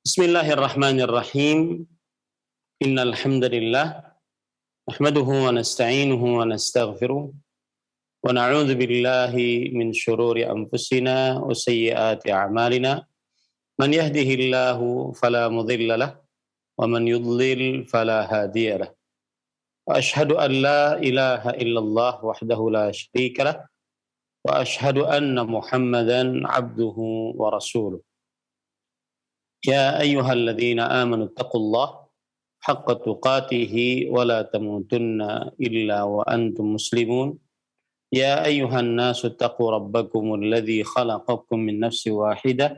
Bismillahirrahmanirrahim. Innal hamdalillah nahmaduhu wa nasta'inuhu wa nastaghfiruh wa na'udzu billahi min shururi anfusina wa sayyiati a'malina. Man yahdihillahu fala mudilla lahu wa man yudlil fala hadiya lahu. Wa ashhadu an la ilaha illallah wahdahu la syarika lahu wa ashhadu anna Muhammadan 'abduhu wa rasuluh. Ya ayyuhalladzina amanu taqullaha haqqa tuqatih wa la tamutunna illa wa antum muslimun. Ya ayyuhan nasu taqu rabbakumul ladzi khalaqakum min nafsin wahidah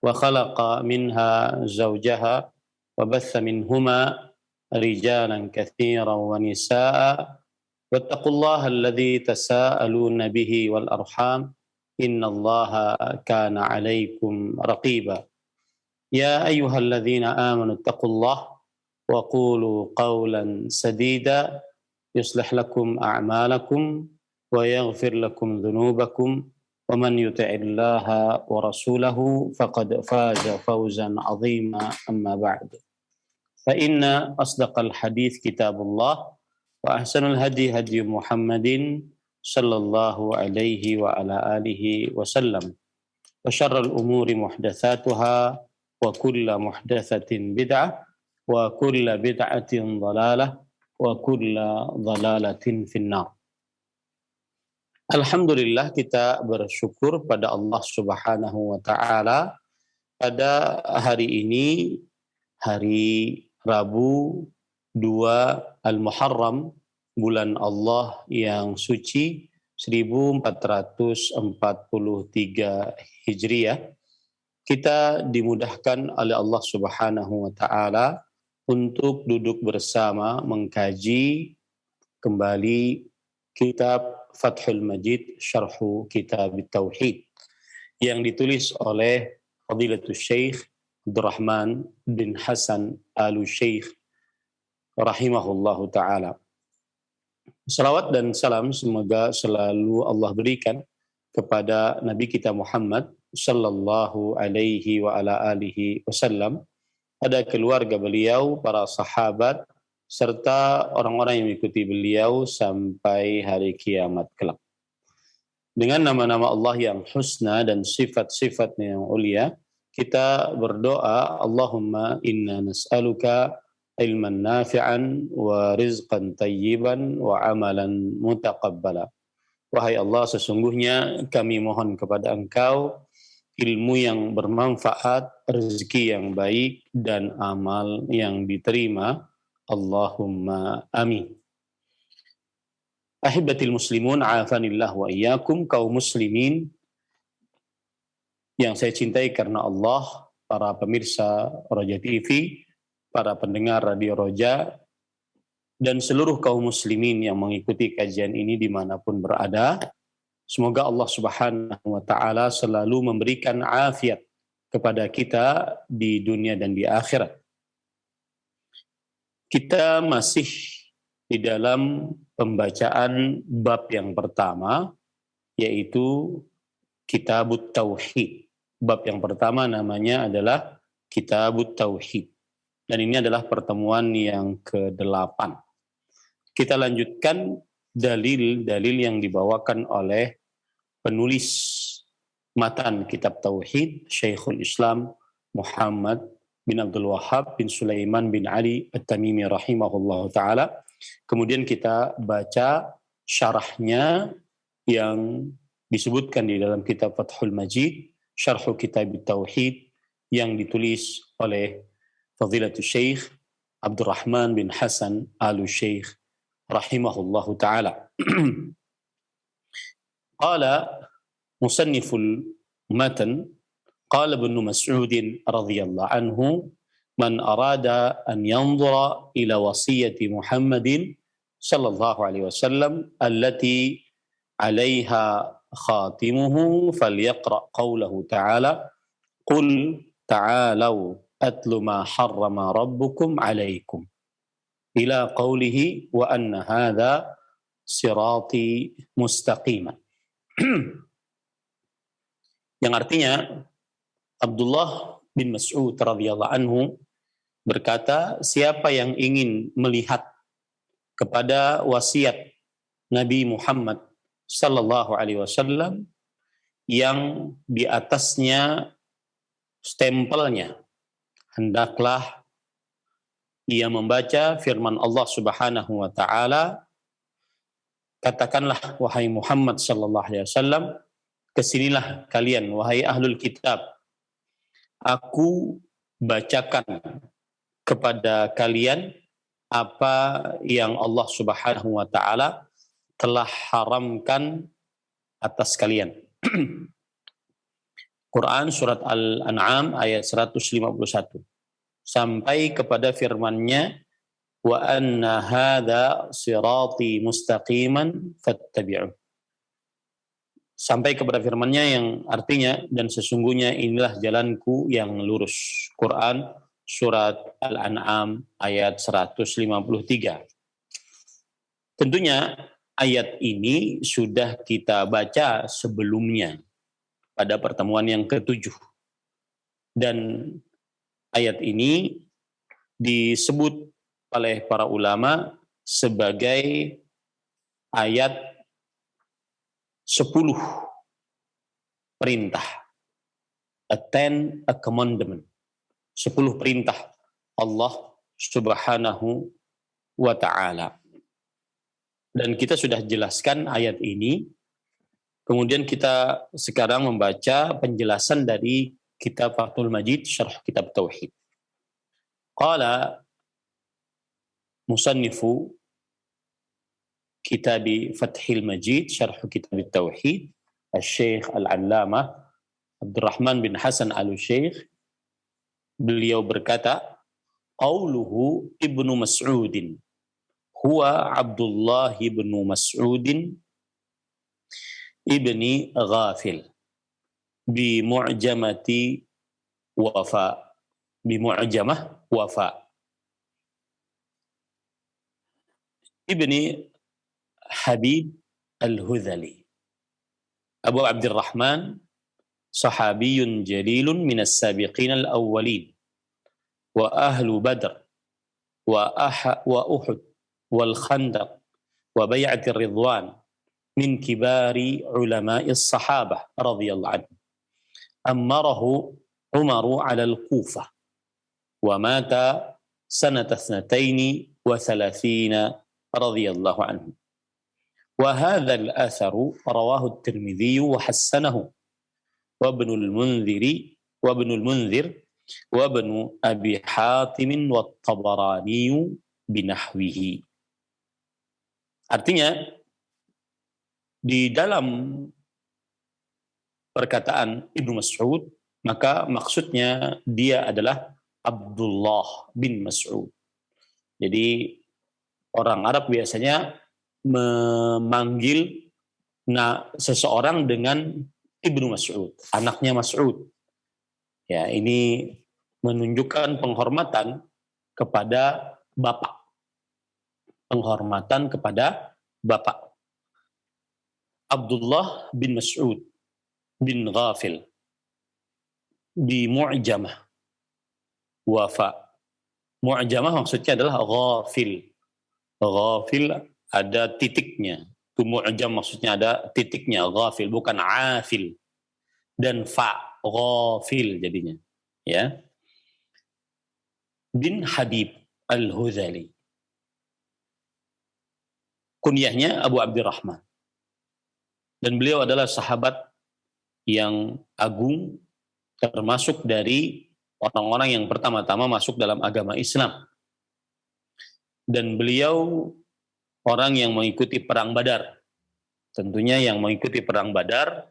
wa khalaqa minha zawjaha wa batha minhuma rijalan katsiran wa nisaa'a wattaqullaha alladzi tasaaluna bihi wal arham innallaha kana 'alaikum raqiba. Ya ayyuhalladzina amanu taqullaha wa qulu qawlan sadida yuslih lakum a'malakum wa yaghfir lakum dhunubakum wa man yuti'illaha wa rasulahu faqad faza fawzan 'azima amma ba'd. Fa inna asdaqal hadits kitabullah wa ahsanul hadi hadi Muhammadin sallallahu alaihi wa ala alihi wasallam. Wa syarrul umuri muhdatsatuha wa kullu muhdatsatin bid'ah wa kullu bid'atin dhalalah wa kullu dhalalatin finnar. Alhamdulillah, kita bersyukur pada Allah Subhanahu wa taala pada hari ini, hari Rabu 2 Al-Muharram, bulan Allah yang suci 1443 Hijriah. Kita dimudahkan oleh Allah Subhanahu wa taala untuk duduk bersama mengkaji kembali kitab Fathul Majid Syarhu Kitab Tauhid yang ditulis oleh Fadilatul Syekh Abdurrahman bin Hasan Al-Syekh rahimahullahu taala. Salawat dan salam semoga selalu Allah berikan kepada Nabi kita Muhammad sallallahu alaihi wa ala alihi wasallam, pada keluarga beliau, para sahabat, serta orang-orang yang mengikuti beliau sampai hari kiamat kelak. Dengan nama-nama Allah yang husna dan sifat-sifatnya yang ulia, kita berdoa, Allahumma inna nas'aluka ilman nafi'an wa rizqan tayyiban wa amalan mutaqabbala. Wahai Allah, sesungguhnya kami mohon kepada Engkau ilmu yang bermanfaat, rezeki yang baik, dan amal yang diterima. Allahumma amin. Ahibatil muslimun, a'afanillah wa iyyakum, kaum muslimin yang saya cintai karena Allah, para pemirsa Roja TV, para pendengar Radio Roja, dan seluruh kaum muslimin yang mengikuti kajian ini dimanapun berada. Semoga Allah Subhanahu wa taala selalu memberikan afiat kepada kita di dunia dan di akhirat. Kita masih di dalam pembacaan bab yang pertama, yaitu Kitabut Tauhid. Bab yang pertama namanya adalah Kitabut Tauhid. Dan ini adalah pertemuan yang ke-8. Kita lanjutkan dalil-dalil yang dibawakan oleh penulis matan kitab Tauhid, Syekhul Islam Muhammad bin Abdul Wahhab bin Sulaiman bin Ali At-Tamimi rahimahullah ta'ala. Kemudian kita baca syarahnya yang disebutkan di dalam kitab Fathul Majid, Syarhu Kitab Tauhid, yang ditulis oleh Fadilatul Syekh Abdurrahman bin Hasan Al-Syekh rahimahullahu ta'ala. Qala musanniful matan, qala Ibnu Mas'ud radhiyallahu anhu, man arada an yanzura ila wasiyati Muhammadin sallallahu alaihi wasallam allati 'alaiha khatimuhu falyaqra qawlahu ta'ala qul ta'alau atlu ma harrama rabbukum 'alaikum ila qawlihi wa anna hadha sirati mustaqima. Yang artinya, Abdullah bin Mas'ud radhiyallahu anhu berkata, siapa yang ingin melihat kepada wasiat Nabi Muhammad sallallahu alaihi wasallam yang di atasnya stempelnya, hendaklah ia membaca firman Allah Subhanahu wa taala, katakanlah wahai Muhammad sallallahu alaihi wasallam, kesinilah kalian wahai ahlul kitab, aku bacakan kepada kalian apa yang Allah Subhanahu wa taala telah haramkan atas kalian. Quran surat Al-An'am ayat 151 sampai kepada firman-Nya, wa anna hadza sirati mustaqiman fattabi'uh, sampai kepada firman-Nya yang artinya, dan sesungguhnya inilah jalanku yang lurus. Quran surat Al-An'am ayat 153. Tentunya ayat ini sudah kita baca sebelumnya pada pertemuan yang ke-7. Dan ayat ini disebut oleh para ulama sebagai ayat 10 perintah. A commandment. 10 perintah Allah Subhanahu wa ta'ala. Dan kita sudah jelaskan ayat ini. Kemudian kita sekarang membaca penjelasan dari kitab Fathul Majid, syarh kitab Tauhid. Qala musannifu kitab Fathil Majid, syarh kitab Tauhid, Al-Syekh Al-Allamah Abdurrahman bin Hasan Al-Syekh, beliau berkata, qauluhu Ibnu Mas'udin huwa Abdullah ibnu Mas'udin ibni Ghafil bi mu'jamati wafa, bi mu'jamah wafa, ibni Habib al-Hudhali, Abu Abdurrahman, sahabiyun jalilun minas sabiqin al-awwalin wa ahlu Badr wa Uhud wal Khandaq wa Bai'atir Ridwan min kibari ulama'is sahabah radhiyallahu anhu. Ammarahu Umaru 'ala al-Kufah wa mata sanata 32 radhiyallahu anhu. Wa hadha al-atharu rawahu at-Tirmidzi wa hassanahu wa Ibnu al-Munzir wa Ibnu Abi Hatim wa at-Tabarani binahwihi. Artinya, di dalam perkataan Ibnu Mas'ud, maka maksudnya dia adalah Abdullah bin Mas'ud. Jadi orang Arab biasanya memanggil seseorang dengan Ibnu Mas'ud, anaknya Mas'ud. Ya, ini menunjukkan penghormatan kepada bapak. Penghormatan kepada bapak. Abdullah bin Mas'ud bin Ghafil bi mu'jamah wafa. Mu'jamah maksudnya adalah ghafil. Ghafil ada titiknya. Itu mu'jam maksudnya ada titiknya, ghafil, bukan afil. Dan fa, ghafil jadinya. Ya. Bin Habib al-Hudhali. Kunyahnya Abu Abdurrahman. Dan beliau adalah sahabat yang agung, termasuk dari orang-orang yang pertama-tama masuk dalam agama Islam. Dan beliau orang yang mengikuti perang Badar. Tentunya yang mengikuti perang Badar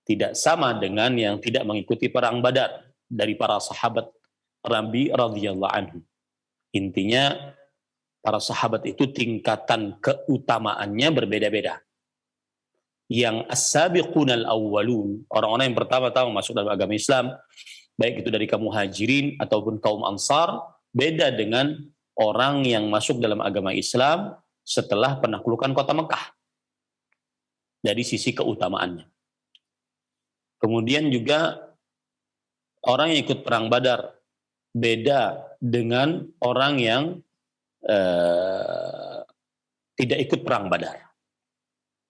tidak sama dengan yang tidak mengikuti perang Badar dari para sahabat Nabi radhiyallahu anhu. Intinya para sahabat itu tingkatan keutamaannya berbeda-beda. Yang as-sabiqunal awwalun, orang-orang yang pertama-tama masuk dalam agama Islam, baik itu dari kaum muhajirin ataupun kaum ansar, beda dengan orang yang masuk dalam agama Islam setelah penaklukan kota Mekah. Dari sisi keutamaannya. Kemudian juga orang yang ikut perang Badar beda dengan orang yang tidak ikut perang Badar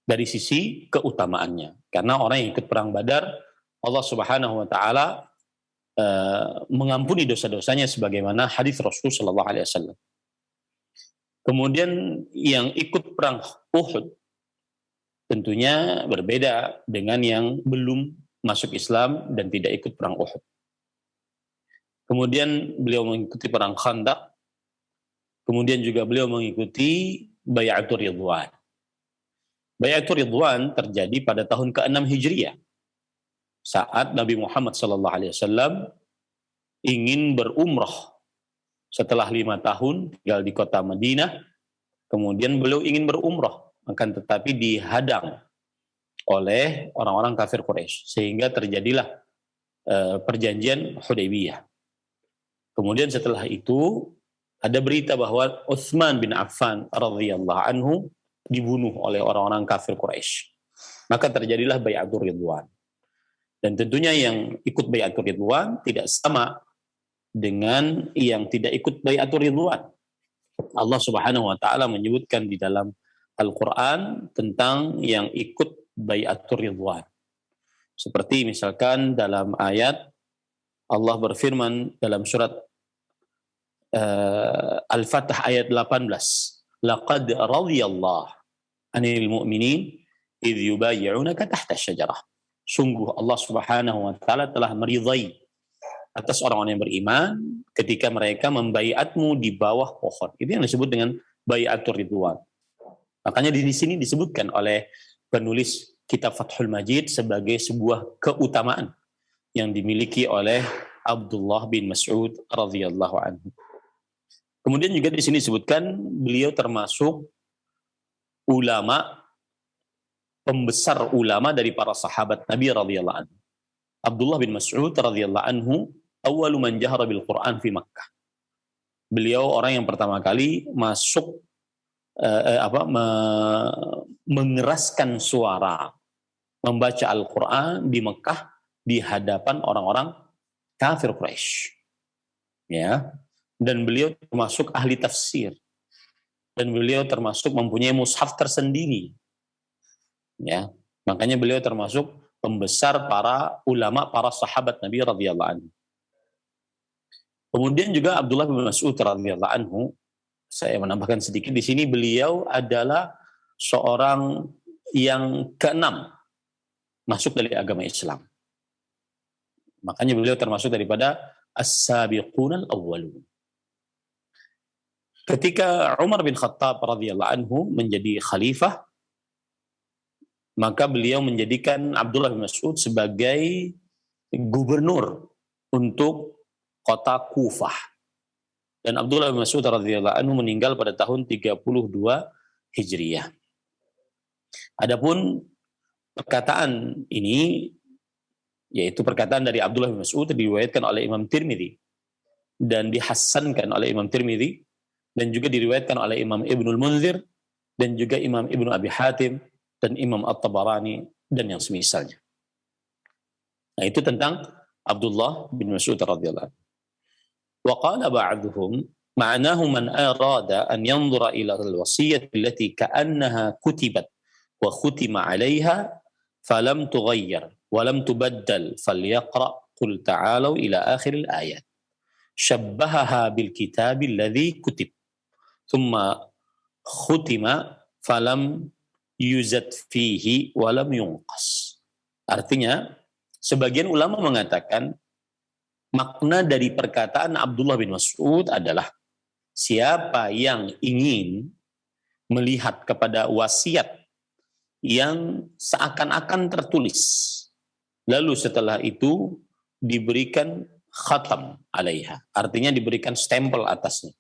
dari sisi keutamaannya. Karena orang yang ikut perang Badar, Allah Subhanahu wa taala mengampuni dosa-dosanya sebagaimana hadis Rasul sallallahu alaihi wasallam. Kemudian yang ikut perang Uhud tentunya berbeda dengan yang belum masuk Islam dan tidak ikut perang Uhud. Kemudian beliau mengikuti perang Khandaq. Kemudian juga beliau mengikuti Bai'atur Ridwan. Bai'atur Ridwan terjadi pada tahun ke-6 Hijriah. Saat Nabi Muhammad SAW ingin berumrah setelah 5 tahun tinggal di kota Madinah. Kemudian beliau ingin berumrah, akan tetapi dihadang oleh orang-orang kafir Quraisy, sehingga terjadilah perjanjian Hudaybiyah. Kemudian setelah itu ada berita bahwa Utsman bin Affan radhiyallahu anhu dibunuh oleh orang-orang kafir Quraisy. Maka terjadilah Bai'atur Ridwan. Dan tentunya yang ikut Bai'atur Ridwan tidak sama dengan yang tidak ikut Bai'atur Ridwan. Allah Subhanahu wa taala menyebutkan di dalam Al-Qur'an tentang yang ikut Bai'atur Ridwan. Seperti misalkan dalam ayat Allah berfirman dalam surat Al-Fatih ayat 18, laqad radiyallahu 'anil mu'minin idh yubayyi'unaka tahta asy-syajarah. Sungguh Allah Subhanahu wa taala telah meridai atas orang-orang yang beriman ketika mereka membaiatmu di bawah pohon. Itu yang disebut dengan Bai'atur Ridwan. Makanya di sini disebutkan oleh penulis kitab Fathul Majid sebagai sebuah keutamaan yang dimiliki oleh Abdullah bin Mas'ud radhiyallahu anhu. Kemudian juga di sini disebutkan beliau termasuk ulama, pembesar ulama dari para sahabat Nabi radhiyallahu anhu. Abdullah bin Mas'ud radhiyallahu anhu awwalu man jahara bil Quran fi Makkah. Beliau orang yang pertama kali masuk mengeraskan suara membaca Al-Qur'an di Mekah di hadapan orang-orang kafir Quraisy. Ya. Dan beliau termasuk ahli tafsir. Dan beliau termasuk mempunyai mushaf tersendiri. Ya. Makanya beliau termasuk pembesar para ulama, para sahabat Nabi radhiyallahu anhu. Kemudian juga Abdullah bin Mas'ud radhiyallahu anhu, saya menambahkan sedikit di sini, beliau adalah seorang yang keenam masuk dari agama Islam. Makanya beliau termasuk daripada as-sabiqun al-awwalun. Ketika Umar bin Khattab radhiyallahu anhu menjadi khalifah, maka beliau menjadikan Abdullah bin Mas'ud sebagai gubernur untuk kota Kufah. Dan Abdullah bin Mas'ud radhiyallahu anhu meninggal pada tahun 32 Hijriah. Adapun perkataan ini, yaitu perkataan dari Abdullah bin Mas'ud, diriwayatkan oleh Imam Tirmidzi dan dihassankan oleh Imam Tirmidzi, dan juga diriwayatkan oleh Imam Ibnul Munzir dan juga Imam Ibnu Abi Hatim dan Imam At-Tabarani dan yang semisalnya. Nah, itu tentang Abdullah bin Mas'ud radhiyallahu anhu. Wa qala ba'dhum ma'nahu man arada an yanzura ila al-wasiyyah allati ka'annaha kutibat wa khutima 'alayha falam tughayyar wa lam tubaddal falyaqra qul ta'alu ila akhir al-ayat. Shabbahaha bil kitab alladhi kutib thumma khutima falam yuzad fihi walam yunqas. Artinya, sebagian ulama mengatakan makna dari perkataan Abdullah bin Mas'ud adalah siapa yang ingin melihat kepada wasiat yang seakan-akan tertulis, lalu setelah itu diberikan khatam alaiha, artinya diberikan stempel atasnya,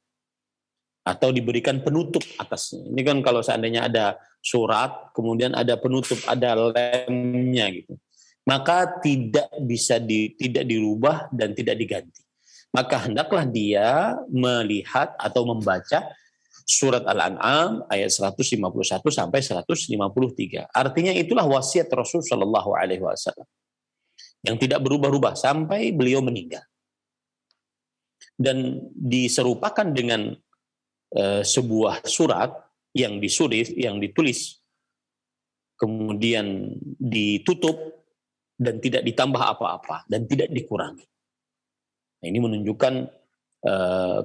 atau diberikan penutup atasnya. Ini kan kalau seandainya ada surat, kemudian ada penutup, ada lemnya gitu, maka tidak bisa tidak dirubah dan tidak diganti. Maka hendaklah dia melihat atau membaca surat Al-An'am ayat 151 sampai 153. Artinya itulah wasiat Rasul Shallallahu Alaihi Wasallam. yang tidak berubah-ubah sampai beliau meninggal. Dan diserupakan dengan sebuah surat yang ditulis, kemudian ditutup dan tidak ditambah apa-apa dan tidak dikurangi. Nah, ini menunjukkan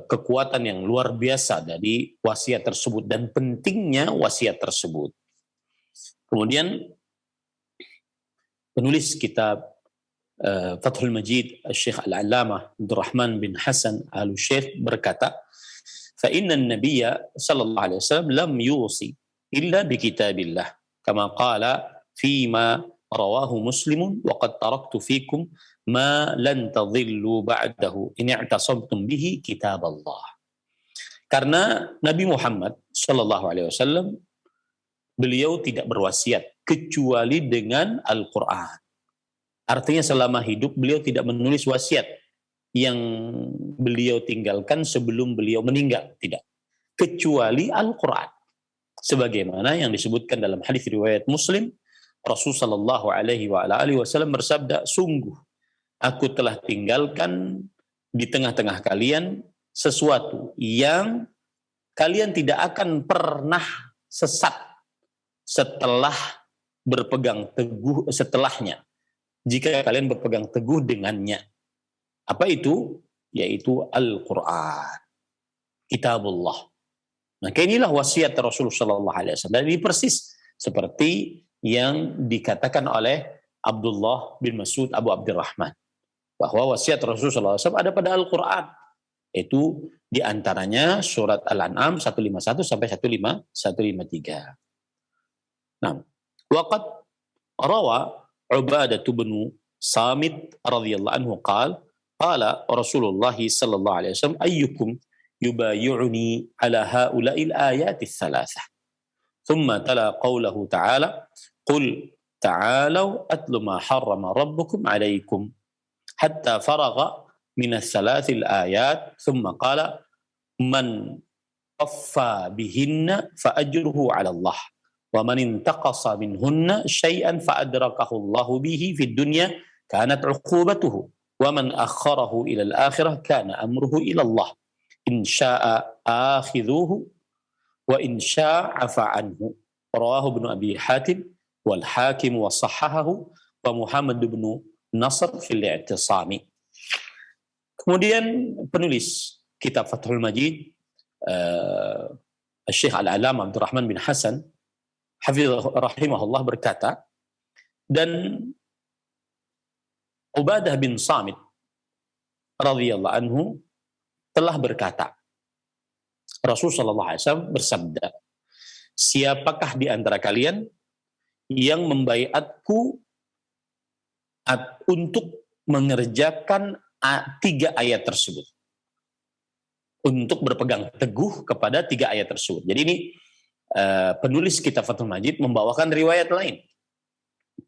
kekuatan yang luar biasa dari wasiat tersebut dan pentingnya wasiat tersebut. Kemudian penulis kitab Fathul Majid Syekh Al-Allamah Abdurrahman bin Hasan Al-Syekh berkata, "Fa inna an-nabiyya sallallahu alaihi wasallam lam yusi illa bi kitabillah kama qala fima rawahu Muslim wa qad taraktu fikum ma lan tadhillu ba'dahu in i'tasamtum bihi kitaballah." Karena Nabi Muhammad sallallahu alaihi wasallam beliau tidak berwasiat kecuali dengan Al-Qur'an. Artinya selama hidup beliau tidak menulis wasiat yang beliau tinggalkan sebelum beliau meninggal, tidak. Kecuali Al-Quran. Sebagaimana yang disebutkan dalam hadis riwayat Muslim, Rasulullah SAW bersabda, "Sungguh aku telah tinggalkan di tengah-tengah kalian sesuatu yang kalian tidak akan pernah sesat setelah berpegang teguh setelahnya, jika kalian berpegang teguh dengannya." Apa itu? Yaitu Al-Quran, Kitabullah. Maka inilah wasiat Rasulullah SAW. Dan ini persis seperti yang dikatakan oleh Abdullah bin Mas'ud Abu Abdurrahman, bahwa wasiat Rasulullah SAW ada pada Al-Quran. Itu diantaranya surat Al-An'am 151 sampai 153. Nah, waqad rawa Ubadah bin Samit radhiyallahu anhu qala Rasulullah sallallahu alaihi wasallam ayyukum yubayyi'uni ala haula'il ayati tsalatsah thumma tala qawluhu ta'ala qul ta'alu atlu ma harrama rabbukum 'alaykum hatta faragha min ats-tsalatsil ayat thumma qala man waffa bihinna fa ajruhu 'ala Allah wa man intaqasa minhunna syai'an fa adrakahu Allahu bihi fid dunya kanat 'uqubatuhu wa man akhkharahu ila al-akhirah kana amruhu ila Allah in syaa'a akhidhuhu wa in syaa'a 'afa anhu. Rawahu Ibnu Abi Hatim wal Hakim wa sahhahahu wa Muhammad bin Nasr fil i'tisami. Kemudian penulis kitab Fathul Majid Syekh Al-Allamah Abdurrahman bin Hasan rahimahullah berkata, dan Ubadah bin Samit radhiyallahu anhu telah berkata, Rasulullah SAW bersabda, "Siapakah di antara kalian yang membaiatku untuk mengerjakan 3 ayat tersebut?" Untuk berpegang teguh kepada 3 ayat tersebut. Jadi ini penulis kitab Fathul Majid membawakan riwayat lain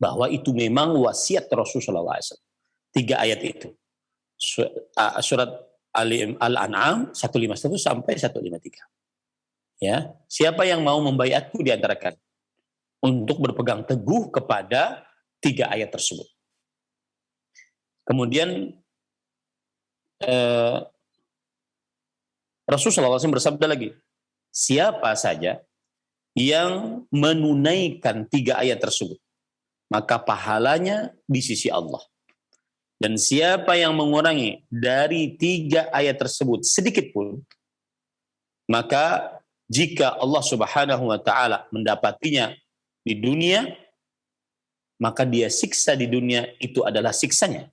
bahwa itu memang wasiat Rasulullah SAW. 3 ayat itu. Surat Al-An'am 151 sampai 153. Ya, siapa yang mau membaiatku di antara kalian untuk berpegang teguh kepada 3 ayat tersebut. Kemudian Rasulullah SAW bersabda lagi, siapa saja yang menunaikan 3 ayat tersebut, maka pahalanya di sisi Allah. Dan siapa yang mengurangi dari 3 ayat tersebut sedikit pun, maka jika Allah Subhanahu wa taala mendapatinya di dunia, maka dia siksa di dunia itu adalah siksanya.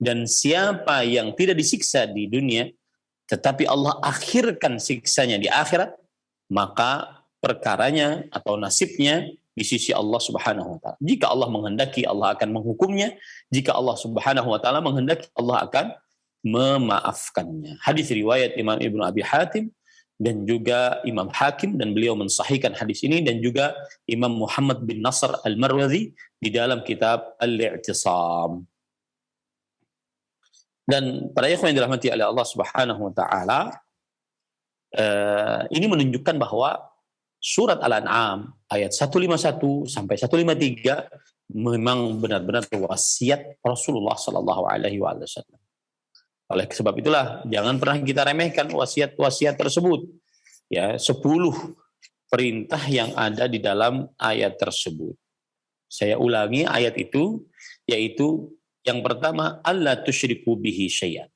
Dan siapa yang tidak disiksa di dunia, tetapi Allah akhirkan siksanya di akhirat, maka perkaranya atau nasibnya di sisi Allah Subhanahu wa taala. Jika Allah menghendaki, Allah akan menghukumnya. Jika Allah Subhanahu wa taala menghendaki, Allah akan memaafkannya. Hadis riwayat Imam Ibnu Abi Hatim dan juga Imam Hakim, dan beliau mensahihkan hadis ini, dan juga Imam Muhammad bin Nasr Al-Marwazi di dalam kitab Al-I'tisam. Dan para ikhwan yang dirahmati oleh Allah Subhanahu wa taala, ini menunjukkan bahwa surat Al-An'am ayat 151 sampai 153 memang benar-benar wasiat Rasulullah Shallallahu Alaihi Wasallam. Oleh sebab itulah jangan pernah kita remehkan wasiat-wasiat tersebut. Ya, 10 perintah yang ada di dalam ayat tersebut. Saya ulangi ayat itu, yaitu yang pertama, alla tusyriku bihi syai'an.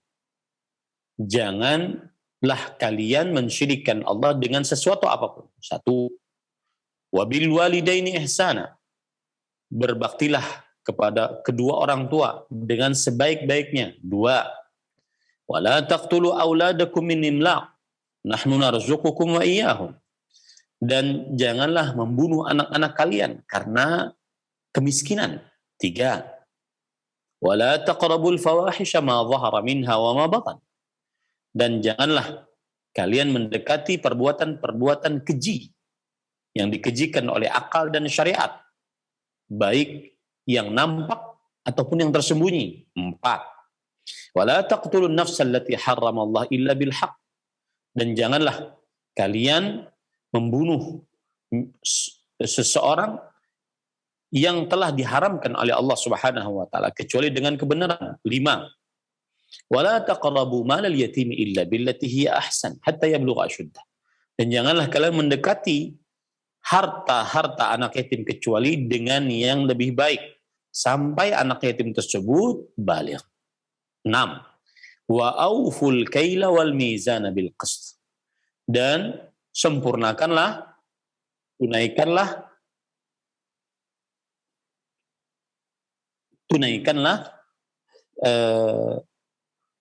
Janganlah kalian mensyirikkan Allah dengan sesuatu apapun. 1. Wabil walidaini ihsana. Berbaktilah kepada kedua orang tua dengan sebaik-baiknya. 2. Wala taqtulu auladakum min imlaq. Nahnu narzuqukum wa iyyahum. Dan janganlah membunuh anak-anak kalian karena kemiskinan. 3. Wala taqrabul fawahisha ma dhahara minha wa ma batan. Dan janganlah kalian mendekati perbuatan-perbuatan keji yang dikejikan oleh akal dan syariat, baik yang nampak ataupun yang tersembunyi. 4. Wala taqtulun nafsal lati harramallah illa bil haqq. Dan janganlah kalian membunuh seseorang yang telah diharamkan oleh Allah Subhanahu wa taala kecuali dengan kebenaran. 5. Wala taqrabu malal yatimi illa billati hiya ahsan hatta yablugha asyuddah. Dan janganlah kalian mendekati harta anak yatim kecuali dengan yang lebih baik sampai anak yatim tersebut baligh. 6. Wa auful kaila wal mizana bil qist. Dan sempurnakanlah, tunaikanlah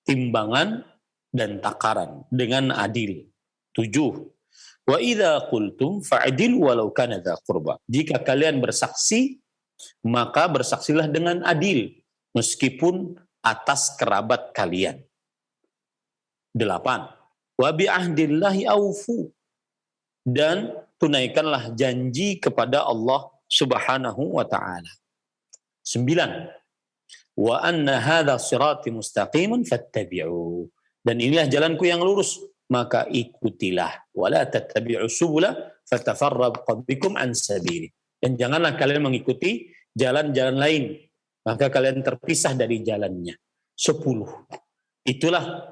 timbangan dan takaran dengan adil. 7. Wa idza qultum fa'dilu walau kana dza qurba. Jika kalian bersaksi, maka bersaksilah dengan adil meskipun atas kerabat kalian. 8. Wa bi ahdillahi aufu. Dan tunaikanlah janji kepada Allah Subhanahu wa taala. 9. Wa anna hadza sirati mustaqiman fattabi'u. Dan inilah jalanku yang lurus, maka ikutilah. Wala tattabi'u subula fatafarraqu bikum an sabili. Dan janganlah kalian mengikuti jalan-jalan lain, maka kalian terpisah dari jalannya. 10. Itulah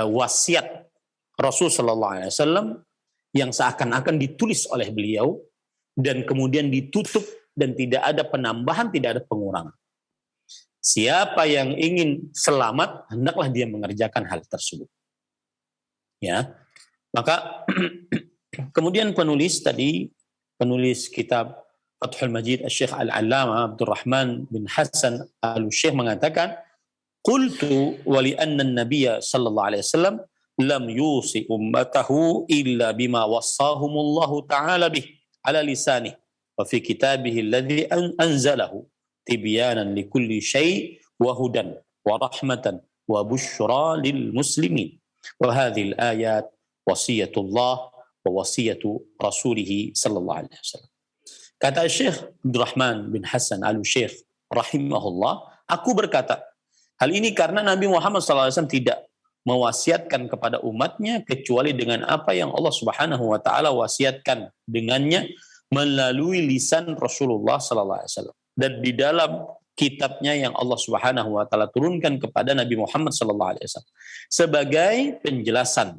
wasiat Rasul sallallahu alaihi wasallam yang seakan-akan ditulis oleh beliau dan kemudian ditutup dan tidak ada penambahan, tidak ada pengurangan. Siapa yang ingin selamat, hendaklah dia mengerjakan hal tersebut. Ya. Maka kemudian penulis kitab Fathul Majid Syekh Al-Allamah Abdurrahman bin Hasan Al-Syekh mengatakan, qultu wa li anna an-nabiy sallallahu alaihi wasallam lam yusi ummatahu illa bima wassahumullahu ta'ala bih ala lisanihi wa fi kitabihi alladhi anzalahu tibyanan likulli syai' wa hudan wa rahmatan wa busyra lil muslimin wa hadhihi al-ayat wasiyatullah wa wasiyatu rasulih sallallahu alaihi wasallam. Kata Syekh Abdurrahman bin Hasan Al-Syekh rahimahullah, aku berkata, hal ini karena Nabi Muhammad SAW tidak mewasiatkan kepada umatnya kecuali dengan apa yang Allah Subhanahu wa taala wasiatkan dengannya melalui lisan Rasulullah sallallahu alaihi wasallam. Dan di dalam kitabnya yang Allah Subhanahu wa taala turunkan kepada Nabi Muhammad sallallahu alaihi wasallam sebagai penjelasan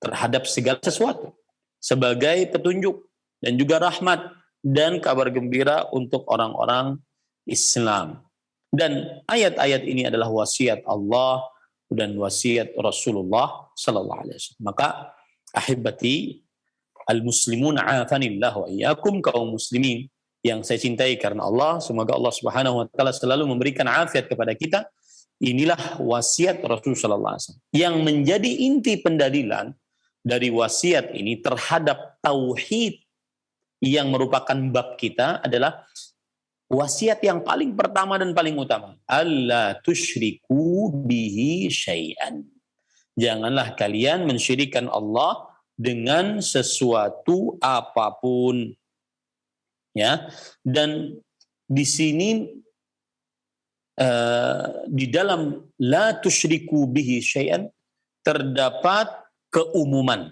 terhadap segala sesuatu, sebagai petunjuk dan juga rahmat dan kabar gembira untuk orang-orang Islam. Dan ayat-ayat ini adalah wasiat Allah dan wasiat Rasulullah sallallahu alaihi wasallam. Maka ahibati al-muslimun afanillah wa iyyakum, kaum muslimin yang saya cintai karena Allah, semoga Allah Subhanahu wa taala selalu memberikan afiat kepada kita. Inilah wasiat Rasul sallallahu alaihi wasallam yang menjadi inti pendalilan dari wasiat ini terhadap tauhid yang merupakan bab kita adalah wasiat yang paling pertama dan paling utama, alla tusyriku bihi syai'an. Janganlah kalian mensyirikkan Allah dengan sesuatu apapun. Ya. Dan di sini di dalam la tusyriku bihi syai'an terdapat keumuman.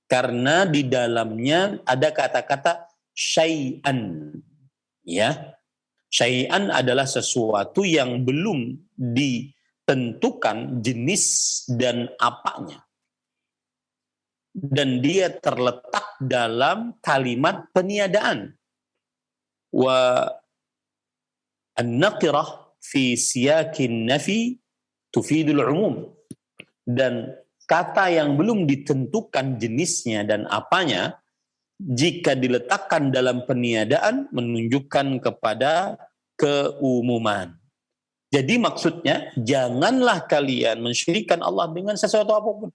Karena di dalamnya ada kata-kata syai'an. Ya. Syai'an adalah sesuatu yang belum ditentukan jenis dan apanya. Dan dia terletak dalam kalimat peniadaan. Wa an-naqirah fi siyakin nafi tufidul umum. Dan kata yang belum ditentukan jenisnya dan apanya, jika diletakkan dalam peniadaan menunjukkan kepada keumuman. Jadi maksudnya, janganlah kalian mensyirikkan Allah dengan sesuatu apapun.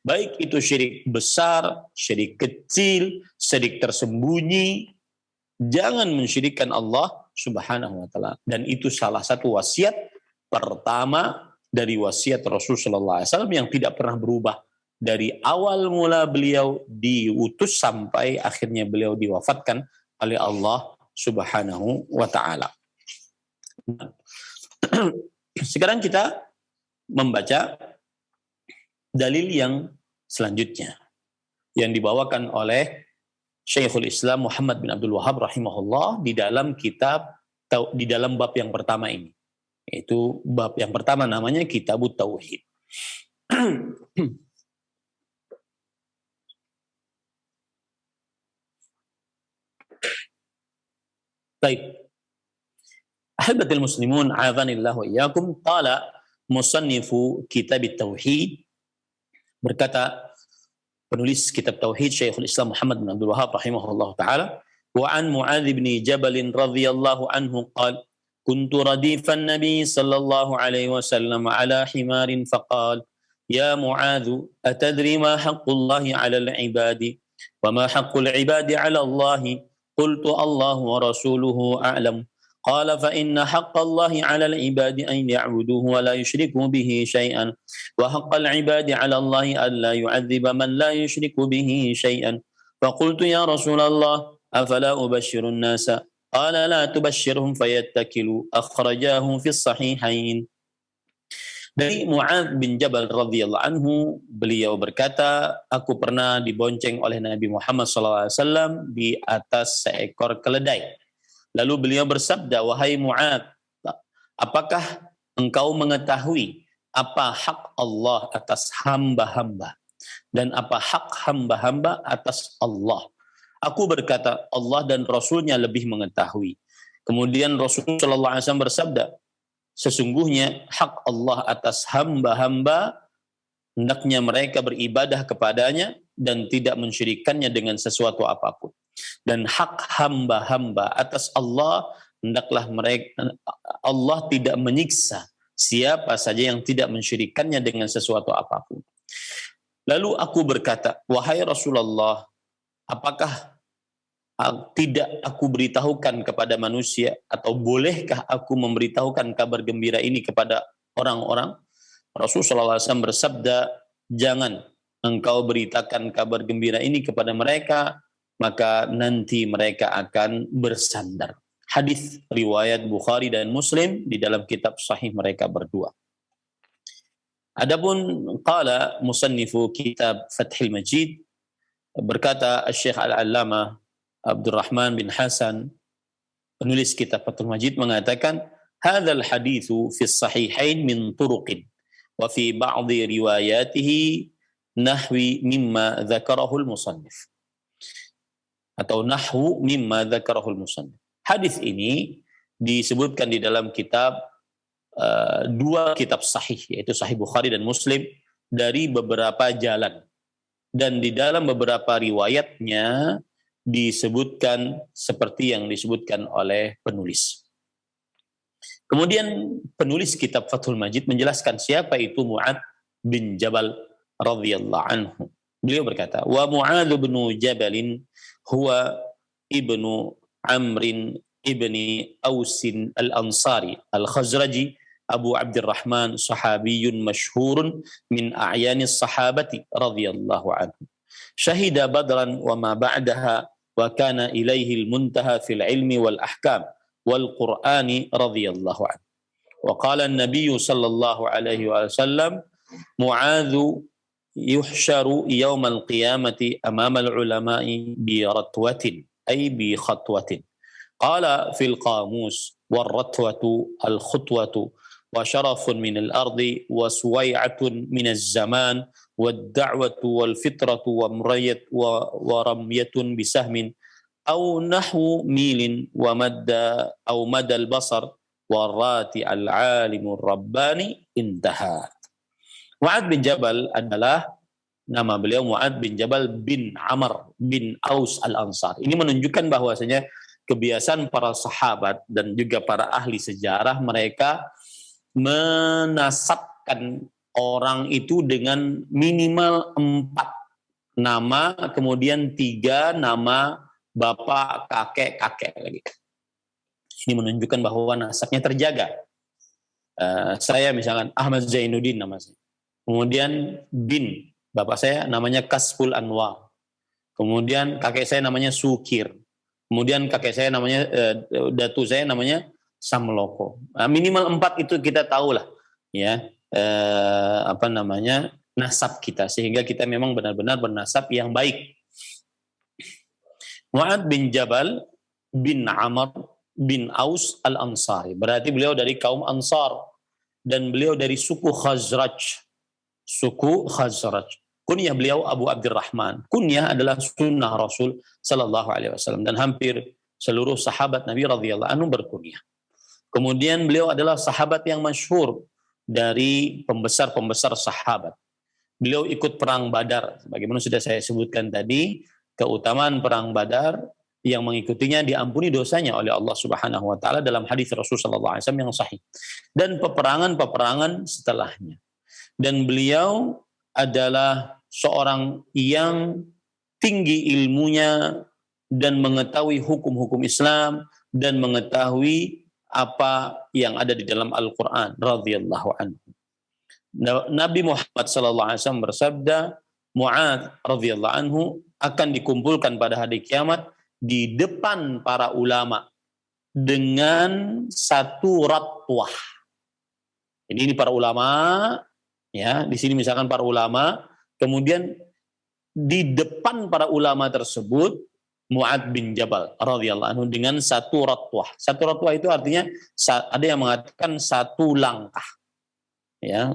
Baik itu syirik besar, syirik kecil, syirik tersembunyi. Jangan mensyirikkan Allah subhanahu wa ta'ala. Dan itu salah satu wasiat pertama dari wasiat Rasulullah SAW yang tidak pernah berubah. Dari awal mula beliau diutus sampai akhirnya beliau diwafatkan oleh Allah subhanahu wa ta'ala. Sekarang kita membaca dalil yang selanjutnya yang dibawakan oleh Syekhul Islam Muhammad bin Abdul Wahhab rahimahullah di dalam kitab, di dalam bab yang pertama ini. Yaitu bab yang pertama namanya Kitabut Tauhid. Baik. Ahibatul muslimun, a'adhanillah wa iyyakum, qala musannifu kitab tauhid, berkata penulis kitab tauhid Syekhul Islam Muhammad bin Abdul Wahhab rahimahullah taala, wa an Mu'adz bin Jabal radhiyallahu anhu qala kuntu radifan nabi sallallahu alaihi wasallam ala himarin faqala ya Mu'adz atadri ma haqqullahi 'ala al-'ibadi wa ma haqqul 'ibadi 'ala Allah qultu Allah wa rasuluhu a'lam qala fa inna haqqallahi 'ala al-'ibadi an ya'buduhu wa la yushriku bihi shay'an wa haqqal 'ibadi 'ala Allah an la yu'adziba man la yushriku bihi shay'an fa qultu ya Rasulullah afala ubashshiru an-nasa qala la tubashshirhum fayattakilu akhrajahu fi as-sahihain. Dari Mu'adz bin Jabal radhiyallahu anhu, beliau berkata, aku pernah dibonceng oleh Nabi Muhammad SAW di atas seekor keledai. Lalu beliau bersabda, wahai Mu'adz, apakah engkau mengetahui apa hak Allah atas hamba-hamba dan apa hak hamba-hamba atas Allah? Aku berkata, Allah dan Rasulnya lebih mengetahui. Kemudian Rasulullah SAW bersabda, sesungguhnya hak Allah atas hamba-hamba hendaknya mereka beribadah kepadanya dan tidak mensyirikannya dengan sesuatu apapun. Dan hak hamba-hamba atas Allah hendaklah mereka, Allah tidak menyiksa siapa saja yang tidak mensyirikannya dengan sesuatu apapun. Lalu aku berkata, wahai Rasulullah, apakah tidak aku beritahukan kepada manusia atau bolehkah aku memberitahukan kabar gembira ini kepada orang-orang? Rasulullah SAW bersabda, jangan engkau beritakan kabar gembira ini kepada mereka, maka nanti mereka akan bersandar. Hadis riwayat Bukhari dan Muslim di dalam kitab sahih mereka berdua. Adapun qala musannifu kitab Fathul Majid, berkata Syekh Al-Allamah Abdurrahman bin Hasan, penulis kitab Fathul Majid, mengatakan, hadzal haditsu fi sahihain min turuqin wa fi ba'dhi riwayatihi nahwi mimma dzakarahu al-musannif. Atau nahwu mimma dzakarahu al-musannif. Hadis ini disebutkan di dalam kitab dua kitab sahih, yaitu Sahih Bukhari dan Muslim, dari beberapa jalan. Dan di dalam beberapa riwayatnya disebutkan seperti yang disebutkan oleh penulis. Kemudian penulis kitab Fathul Majid menjelaskan siapa itu Mu'adz bin Jabal radhiyallahu anhu. Beliau berkata, wa Mu'adz bin Jabal huwa ibnu Amr ibni Ausin al-Ansari al-Khazraji Abu Abdurrahman sahabiyun masyhurun min a'yanis sahabati radhiyallahu anhu. Syahida Badran wa ma ba'daha wa kana ilaihi al-muntaha fil ilmi wal ahkam wal Qur'ani radhiyallahu anhu. Wa qala an-nabiy sallallahu alaihi wasallam Mu'adz yuhsyaru yawm al-qiyamati amama al-ulama'i bi ratwatin أي بخطوة. قال في القاموس والرتوة الخطوة وشرف من الأرض وسويعة من الزمان والدعوة والفطرة ورمية بسهم أو نحو ميل مدى البصر والراتي العالم الرباني انتهى. Mu'adz bin Jabal adalah nama beliau Mu'adz bin Jabal bin Amr bin Aus al-Ansar. Ini menunjukkan bahwasanya kebiasaan para sahabat dan juga para ahli sejarah, mereka menasabkan orang itu dengan minimal 4 nama, kemudian 3 nama bapak, kakek lagi. Ini menunjukkan bahwa nasabnya terjaga. Saya misalkan Ahmad Zainuddin nama saya. Kemudian bin, bapak saya namanya Kasful Anwar. Kemudian kakek saya namanya Sukir. Kemudian kakek saya namanya datu saya namanya Samloko. Minimal 4 itu kita tahulah, ya, nasab kita, sehingga kita memang benar-benar bernasab yang baik. Mu'adz bin Jabal bin Amr bin Aus al-Ansari, berarti beliau dari kaum Ansar dan beliau dari suku Khazraj. Kunyah beliau Abu Abdurrahman. Kunyah adalah sunnah Rasul sallallahu alaihi wasallam dan hampir seluruh sahabat Nabi radhiyallahu anhu berkunyah. Kemudian beliau adalah sahabat yang masyhur dari pembesar-pembesar sahabat. Beliau ikut perang Badar, sebagaimana sudah saya sebutkan tadi, keutamaan perang Badar yang mengikutinya diampuni dosanya oleh Allah Subhanahu wa taala dalam hadis Rasul sallallahu alaihi wasallam yang sahih. Dan peperangan-peperangan setelahnya. Dan beliau adalah seorang yang tinggi ilmunya dan mengetahui hukum-hukum Islam dan mengetahui apa yang ada di dalam Al-Qur'an radhiyallahu anhu. Nabi Muhammad sallallahu alaihi wasallam bersabda, Mu'adz radhiyallahu anhu akan dikumpulkan pada hari kiamat di depan para ulama dengan satu ratwah. Jadi ini para ulama, ya, di sini misalkan para ulama, kemudian di depan para ulama tersebut Mu'adz bin Jabal radhiyallahu anhu dengan satu ratwah. Satu ratwah itu artinya ada yang mengatakan satu langkah, ya.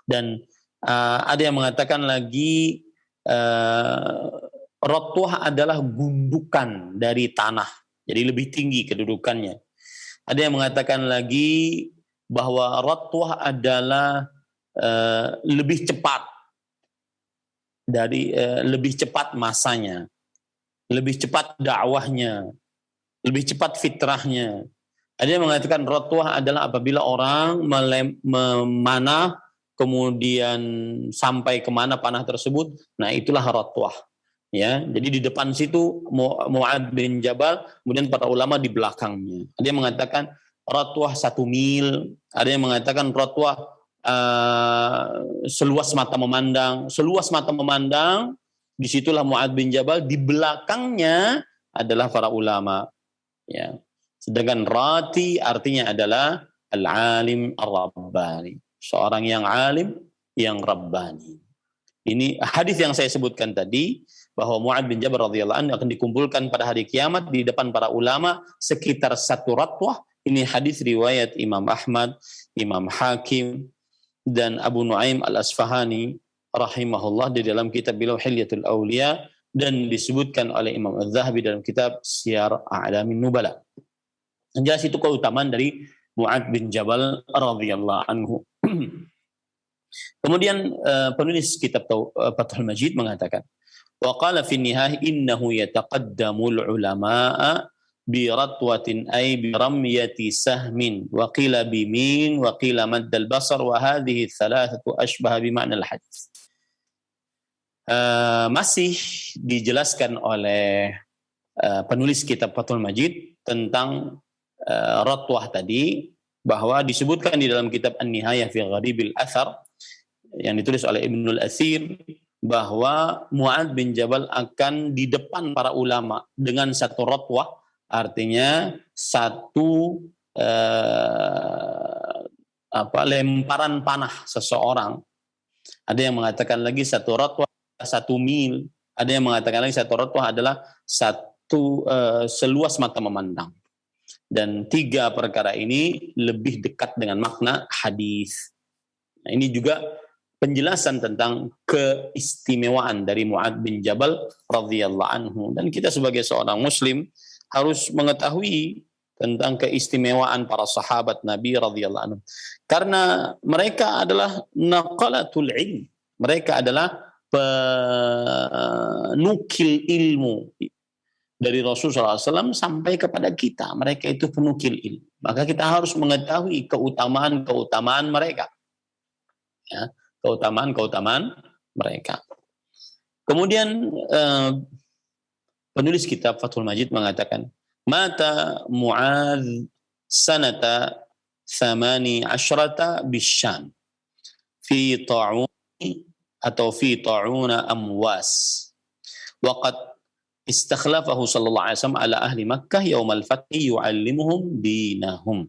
Dan ada yang mengatakan lagi ratwah adalah gundukan dari tanah, jadi lebih tinggi kedudukannya. Ada yang mengatakan lagi bahwa ratwah adalah lebih cepat lebih cepat masanya, lebih cepat dakwahnya, lebih cepat fitrahnya. Ada yang mengatakan ratwah adalah apabila orang memanah kemudian sampai kemana panah tersebut, nah itulah ratwah. Ya, jadi di depan situ Mu'adz bin Jabal, kemudian para ulama di belakangnya. Ada yang mengatakan ratwah 1 mil, ada yang mengatakan ratwah seluas mata memandang, disitulah Mu'adz bin Jabal, di belakangnya adalah para ulama. Ya. Sedangkan rati artinya adalah al-alim ar-rabbani, seorang yang alim, yang rabbani. Ini hadis yang saya sebutkan tadi, bahwa Mu'adz bin Jabal radhiyallahu anhu akan dikumpulkan pada hari kiamat di depan para ulama sekitar 1 ratwah. Ini hadis riwayat Imam Ahmad, Imam Hakim, dan Abu Nuaim al-Asfahani rahimahullah di dalam kitab beliau Hilyatul Auliya, dan disebutkan oleh Imam Az-Zahabi dalam kitab Siyar A'lamin Nubala. Jelas itu keutamaan dari Mu'adz bin Jabal radhiyallahu anhu. Kemudian penulis kitab Fathul Majid mengatakan, wa qala fi nihayah innahu yataqaddamul ulama'a bi ratwatin ay bi ramyati sahmin wa qila bi min wa qila maddal basar wa hadhihi thalathatu ashbaha bi ma'na al-hadis. Masih dijelaskan oleh penulis kitab Fathul Majid tentang ratwah tadi, bahwa disebutkan di dalam kitab An-Nihayah fi Gharibil Athar yang ditulis oleh Ibnul Athir, bahwa Mu'adz bin Jabal akan di depan para ulama dengan satu ratwah, artinya satu lemparan panah seseorang. Ada yang mengatakan lagi satu ratwah 1 mil, Ada yang mengatakan lagi satu rotbah adalah satu seluas mata memandang. Dan 3 perkara ini lebih dekat dengan makna hadis. Nah, ini juga penjelasan tentang keistimewaan dari Mu'adz bin Jabal radhiyallahu anhu. Dan kita sebagai seorang muslim harus mengetahui tentang keistimewaan para sahabat Nabi radhiyallahu anhu. Karena mereka adalah naqalatul ilm. Mereka adalah penukil ilmu dari Rasulullah SAW sampai kepada kita. Mereka itu penukil ilmu. Maka kita harus mengetahui keutamaan-keutamaan mereka. Ya, keutamaan-keutamaan mereka. Kemudian penulis kitab Fathul Majid mengatakan, mata Mu'adz sanata 18 bisyam fi ta'uni atau fi ta'una amwas. Waqad istakhlafahu sallallahu alaihi wasallam ala ahli Makkah yaumal fathi yu'allimuhum dinahum.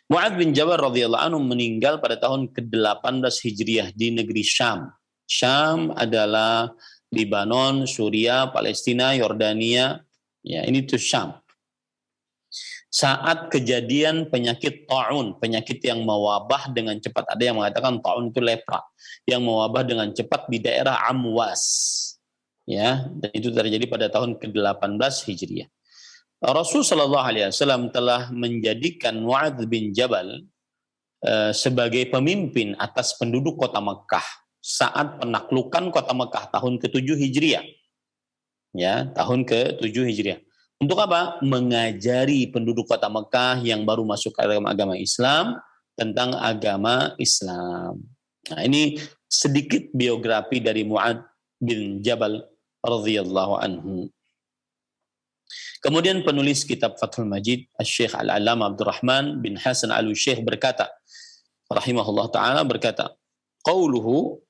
Mu'adz bin Jabal radhiyallahu anhu meninggal pada tahun ke-18 Hijriah di negeri Syam. Syam adalah Libanon, Suriah, Palestina, Yordania. Ya, ini tuh Syam. Saat kejadian penyakit ta'un, penyakit yang mewabah dengan cepat. Ada yang mengatakan ta'un itu lepra, yang mewabah dengan cepat di daerah Amwas. Ya, dan itu terjadi pada tahun ke-18 Hijriah. Rasul sallallahu alaihi wasallam telah menjadikan Mu'adz bin Jabal sebagai pemimpin atas penduduk kota Mekah saat penaklukan kota Mekah tahun ke-7 Hijriah. Ya, tahun ke-7 Hijriah. Untuk apa? Mengajari penduduk kota Mekah yang baru masuk ke agama Islam tentang agama Islam. Nah, ini sedikit biografi dari Mu'adz bin Jabal radhiyallahu anhu. Kemudian penulis kitab Fathul Majid, Syekh Al-Allamah Abdurrahman bin Hasan Al-Syekh berkata, rahimahullah ta'ala berkata, qauluhu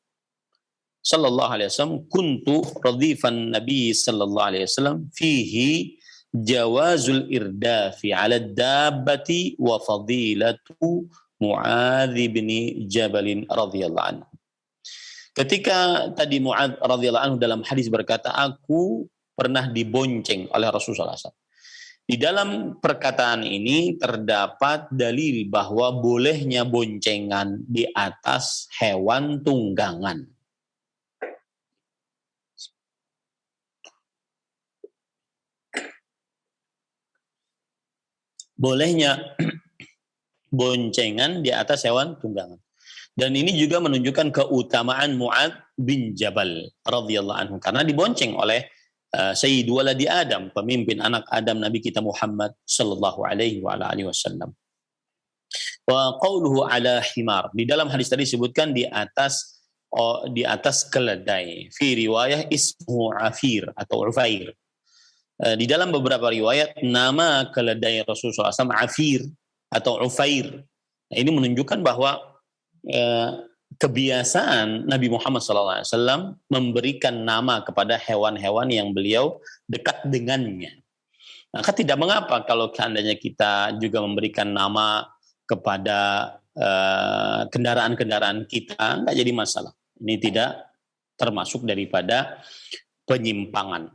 sallallahu alaihi wasallam, kuntu radhifan Nabi sallallahu alaihi wasallam fihi jawazul irdafi ala dabbati wa fadilatu Mu'adz bin Jabal radhiyallahu anhu. Ketika tadi Mu'adz radhiyallahu anhu dalam hadis berkata, aku pernah dibonceng oleh Rasulullah SAW. Di dalam perkataan ini terdapat dalil bahwa bolehnya boncengan di atas hewan tunggangan. Bolehnya boncengan di atas hewan tunggangan. Dan ini juga menunjukkan keutamaan Mu'adz bin Jabal radhiyallahu anhu karena dibonceng oleh Sayyid waladi Adam, pemimpin anak Adam Nabi kita Muhammad sallallahu alaihi wa alihi wasallam. Wa qauluhu ala himar. Di dalam hadis tadi disebutkan di atas keledai. Fi riwayah ismu Afir atau Ufair. Di dalam beberapa riwayat nama keledai Rasulullah SAW Afir atau Ufair. Nah, ini menunjukkan bahwa kebiasaan Nabi Muhammad SAW memberikan nama kepada hewan-hewan yang beliau dekat dengannya. Maka tidak mengapa kalau seandainya kita juga memberikan nama kepada kendaraan-kendaraan kita, nggak jadi masalah. Ini tidak termasuk daripada penyimpangan.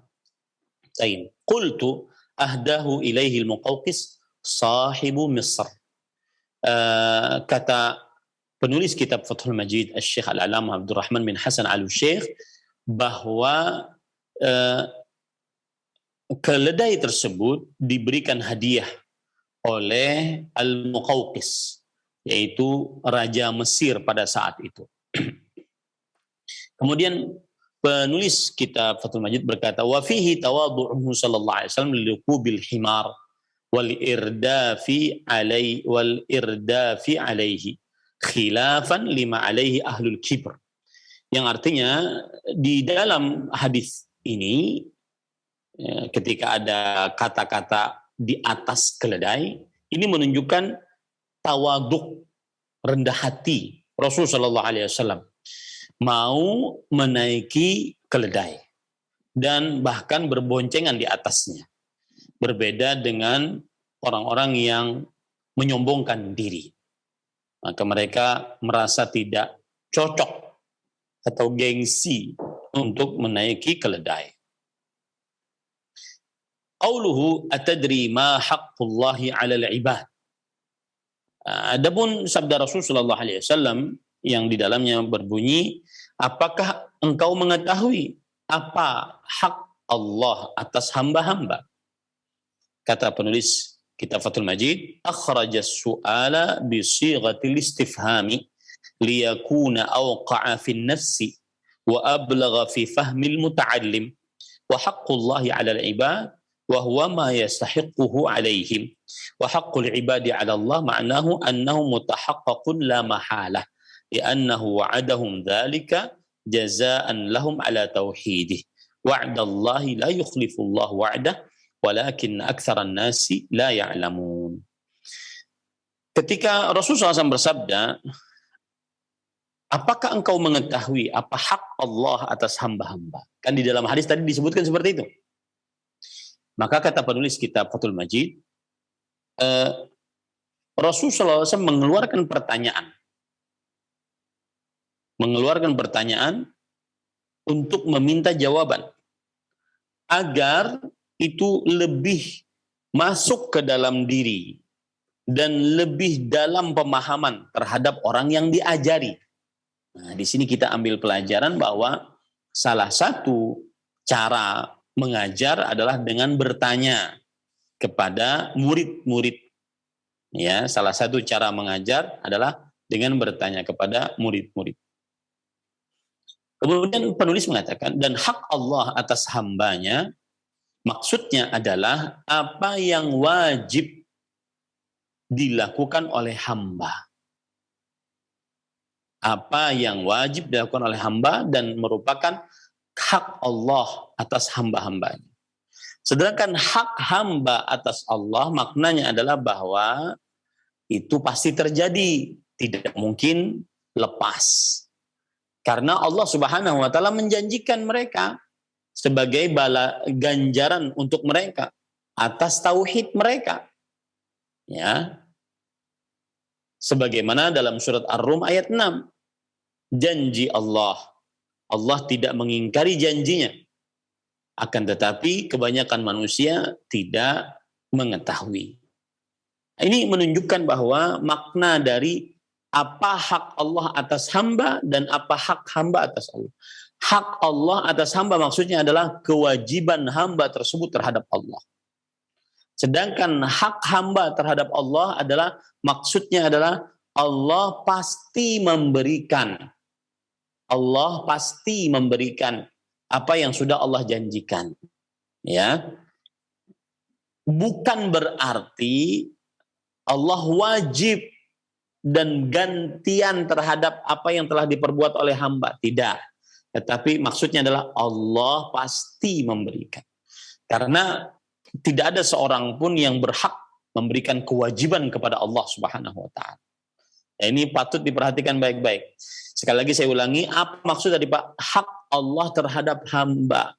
Qultu ahdahu ilaihi al-Muqawqis sahibu Misr. Kata penulis kitab Fathul Majid, Syekh Al-Allamah Abdurrahman bin Hasan Al-Syekh, bahwa keledai tersebut diberikan hadiah oleh Al-Muqawqis, yaitu Raja Mesir pada saat itu. Kemudian penulis kitab Fathul Majid berkata, wa fihi tawadhu'uhu sallallahu alaihi wasallam lirukubil himar wal irdafi alaihi khilafan lima alaihi ahlul kibr. Yang artinya di dalam hadis ini ketika ada kata-kata di atas keledai, ini menunjukkan tawaduk, rendah hati Rasulullah sallallahu alaihi wasallam mau menaiki keledai dan bahkan berboncengan di atasnya. Berbeda dengan orang-orang yang menyombongkan diri. Maka mereka merasa tidak cocok atau gengsi untuk menaiki keledai. Qauluhu atadri ma haqqullahi 'alal ibad. Adapun sabda Rasulullah sallallahu alaihi wasallam yang di dalamnya berbunyi, apakah engkau mengetahui apa hak Allah atas hamba-hamba? Kata penulis kitab Fathul Majid, akhraja as-su'ala bi sighatil istifhami liyakuna awqa'a fi an-nafsi wa ablagha fi fahmil muta'allim wa haqqullahi 'alal ibad wa huwa ma yastahiqquhu 'alaihim wa haqqul ibadi 'ala Allah ma'nahu annahu mutahaqqaqun la mahalah li'annahu wa'adahum dzalika jazaa'an lahum 'ala tauhidih wa'dallahi la yukhlifullahu wa'dah walakin aktsaran nasi la ya'lamun. Ketika Rasulullah SAW bersabda, apakah engkau mengetahui apa hak Allah atas hamba-hamba? Kan di dalam hadis tadi disebutkan seperti itu. Maka kata penulis kitab Fathul Majid, Rasulullah SAW mengeluarkan pertanyaan untuk meminta jawaban agar itu lebih masuk ke dalam diri dan lebih dalam pemahaman terhadap orang yang diajari. Nah, di sini kita ambil pelajaran bahwa salah satu cara mengajar adalah dengan bertanya kepada murid-murid. Ya, salah satu cara mengajar adalah dengan bertanya kepada murid-murid. Kemudian penulis mengatakan, dan hak Allah atas hambanya, maksudnya adalah apa yang wajib dilakukan oleh hamba. Apa yang wajib dilakukan oleh hamba dan merupakan hak Allah atas hamba-hambanya. Sedangkan hak hamba atas Allah maknanya adalah bahwa itu pasti terjadi, tidak mungkin lepas. Karena Allah Subhanahu wa taala menjanjikan mereka sebagai bala ganjaran untuk mereka atas tauhid mereka. Ya. Sebagaimana dalam surat Ar-Rum ayat 6. Janji Allah tidak mengingkari janjinya. Akan tetapi kebanyakan manusia tidak mengetahui. Ini menunjukkan bahwa makna dari apa hak Allah atas hamba dan apa hak hamba atas Allah. Hak Allah atas hamba maksudnya adalah kewajiban hamba tersebut terhadap Allah. Sedangkan hak hamba terhadap Allah adalah maksudnya adalah Allah pasti memberikan. Allah pasti memberikan apa yang sudah Allah janjikan. Ya. Bukan berarti Allah wajib dan gantian terhadap apa yang telah diperbuat oleh hamba. Tidak. Tetapi maksudnya adalah Allah pasti memberikan. Karena tidak ada seorang pun yang berhak memberikan kewajiban kepada Allah Subhanahu wa taala. Ini patut diperhatikan baik-baik. Sekali lagi saya ulangi, apa maksud dari Pak? Hak Allah terhadap hamba.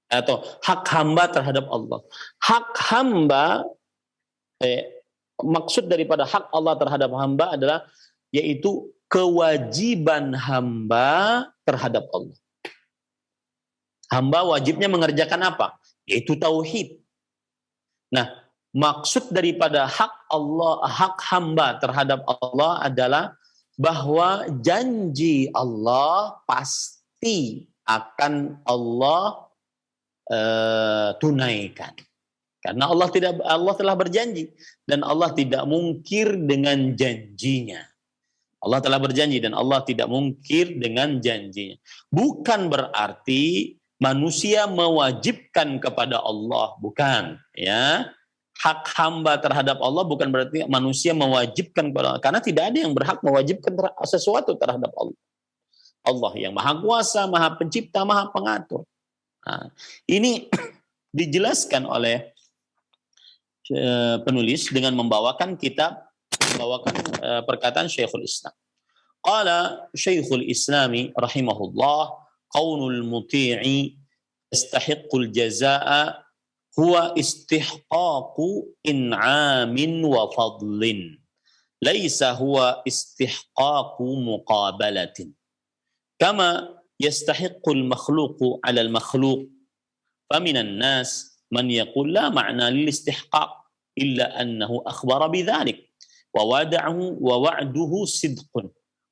Atau hak hamba terhadap Allah. Hak hamba, maksud daripada hak Allah terhadap hamba adalah yaitu kewajiban hamba terhadap Allah. Hamba wajibnya mengerjakan apa? Yaitu tauhid. Nah, maksud daripada hak Allah, hak hamba terhadap Allah adalah bahwa janji Allah pasti akan Allah tunaikan. Karena Allah telah berjanji dan Allah tidak mungkir dengan janjinya. Allah telah berjanji dan Allah tidak mungkir dengan janjinya. Bukan berarti manusia mewajibkan kepada Allah, bukan, ya. Hak hamba terhadap Allah bukan berarti manusia mewajibkan kepada Allah, karena tidak ada yang berhak mewajibkan sesuatu terhadap Allah. Allah yang Maha Kuasa, Maha Pencipta, Maha Pengatur. Nah, ini dijelaskan oleh penulis dengan membawakan perkataan Syekhul Islam. Qala Syekhul Islami rahimahullah, qaulul muti'i yastahiqqul jazaa'a huwa istihqaqu in'amin wa fadlin. Laisa huwa istihqaqu muqabalatin. Kama yastahiqqul makhluqu 'ala al-makhluq. Faminan nas man yaqul la ma'na lil istihqaq illa annahu akhbara bidzalik wa wa'duhu sidqun.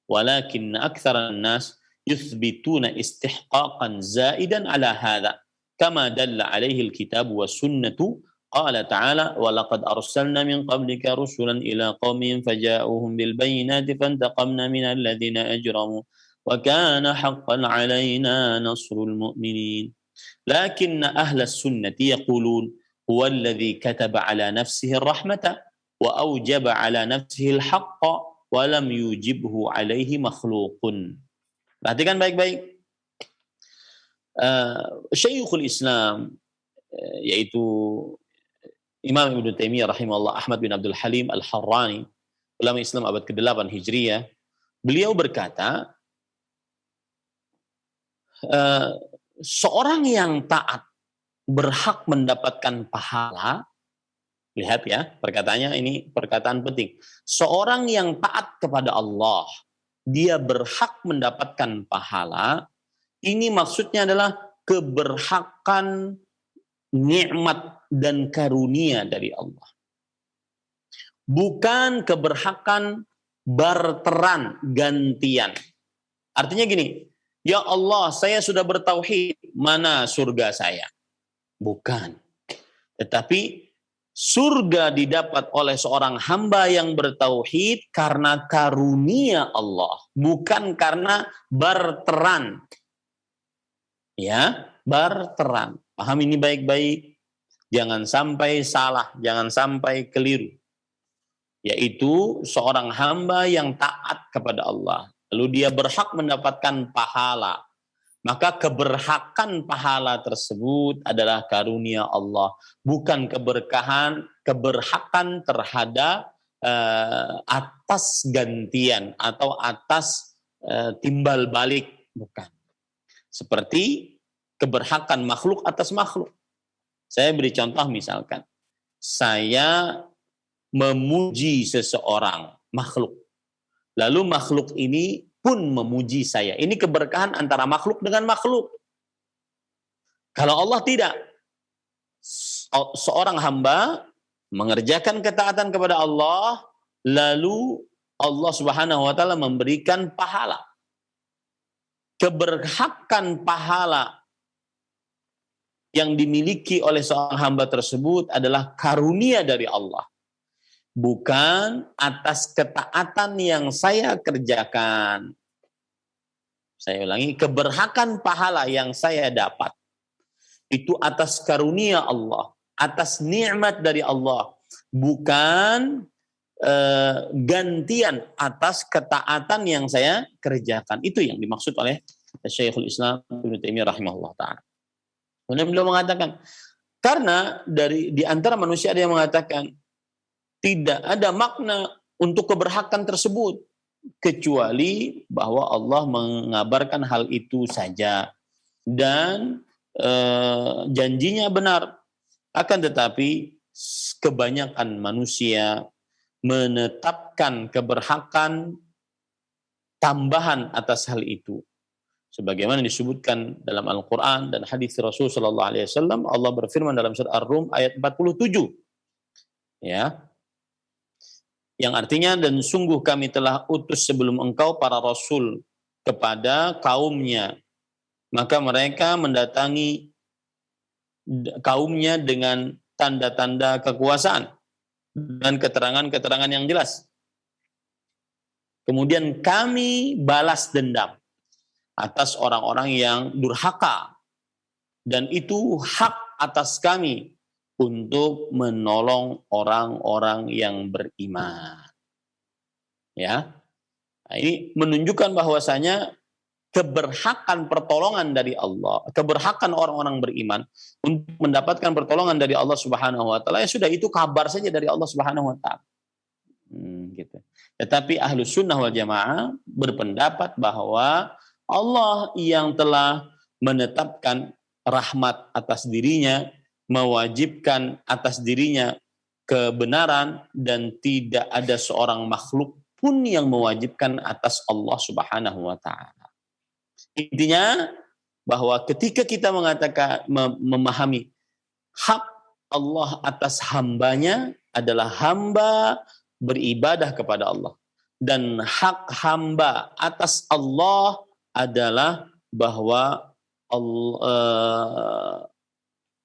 Walakin aktsara an-nas yuthbituna istihqaqan zaidan 'ala hadha kama dalla 'alaihi al-kitab was sunnatu. Qala ta'ala wa laqad arsalna min qablika rusulan ila qaumihim faja'uhum bil bayyinati fantaqamna minal ladzina ajramu wa kana haqqan 'alaina nasrul mu'minin. Lakinna ahlas sunnati yaqulun huwa alladhi kataba 'ala nafsihi ar-rahmata wa awjaba 'ala nafsihi al-haqqa wa lam yujibhu 'alaihi makhluqun. Perhatikan baik-baik. Syekhul Islam yaitu Imam Ibnu Taimiyah rahimahullah, Ahmad bin Abdul Halim Al-Harrani, ulama Islam abad ke-8 Hijriah, beliau berkata, seorang yang taat berhak mendapatkan pahala. Lihat ya, perkataannya ini perkataan penting. Seorang yang taat kepada Allah, dia berhak mendapatkan pahala. Ini maksudnya adalah keberhakan nikmat dan karunia dari Allah. Bukan keberhakan barteran, gantian. Artinya gini, ya Allah, saya sudah bertauhid, mana surga saya? Bukan. Tetapi surga didapat oleh seorang hamba yang bertauhid karena karunia Allah, bukan karena barteran. Ya, barteran. Paham ini baik-baik. Jangan sampai salah, jangan sampai keliru. Yaitu seorang hamba yang taat kepada Allah, lalu dia berhak mendapatkan pahala. Maka keberhakan pahala tersebut adalah karunia Allah, bukan keberhakan terhadap atas gantian atau atas timbal balik, bukan. Seperti keberhakan makhluk atas makhluk. Saya beri contoh misalkan, saya memuji seseorang makhluk, lalu makhluk ini pun memuji saya. Ini keberkahan antara makhluk dengan makhluk. Kalau Allah tidak, seorang hamba mengerjakan ketaatan kepada Allah, lalu Allah Subhanahu wa taala memberikan pahala. Keberhakan pahala yang dimiliki oleh seorang hamba tersebut adalah karunia dari Allah, bukan atas ketaatan yang saya kerjakan. Saya ulangi, keberhakan pahala yang saya dapat itu atas karunia Allah, atas nikmat dari Allah, bukan gantian atas ketaatan yang saya kerjakan. Itu yang dimaksud oleh Syekhul Islam Ibnu Taimiyah rahimahullah ta'ala. Kemudian beliau mengatakan, karena di antara manusia ada yang mengatakan tidak ada makna untuk keberhakan tersebut kecuali bahwa Allah mengabarkan hal itu saja dan janjinya benar. Akan tetapi kebanyakan manusia menetapkan keberhakan tambahan atas hal itu. Sebagaimana disebutkan dalam Al-Quran dan hadis Rasul Sallallahu Alaihi Wasallam, Allah berfirman dalam surat Ar-Rum ayat 47, ya, yang artinya, dan sungguh kami telah utus sebelum engkau para rasul kepada kaumnya, maka mereka mendatangi kaumnya dengan tanda-tanda kekuasaan dan keterangan-keterangan yang jelas. Kemudian kami balas dendam atas orang-orang yang durhaka, dan itu hak atas kami untuk menolong orang-orang yang beriman. Ya, nah, ini menunjukkan bahwasanya keberhakan pertolongan dari Allah, keberhakan orang-orang beriman untuk mendapatkan pertolongan dari Allah Subhanahu wa taala, ya sudah, itu kabar saja dari Allah Subhanahu wa taala. Gitu. Tetapi Ahlus Sunnah wal Jamaah berpendapat bahwa Allah yang telah menetapkan rahmat atas dirinya, mewajibkan atas dirinya kebenaran, dan tidak ada seorang makhluk pun yang mewajibkan atas Allah Subhanahu wa taala. Intinya bahwa ketika kita mengatakan memahami hak Allah atas hambanya adalah hamba beribadah kepada Allah, dan hak hamba atas Allah adalah bahwa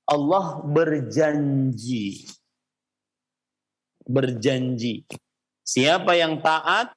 Allah berjanji siapa yang taat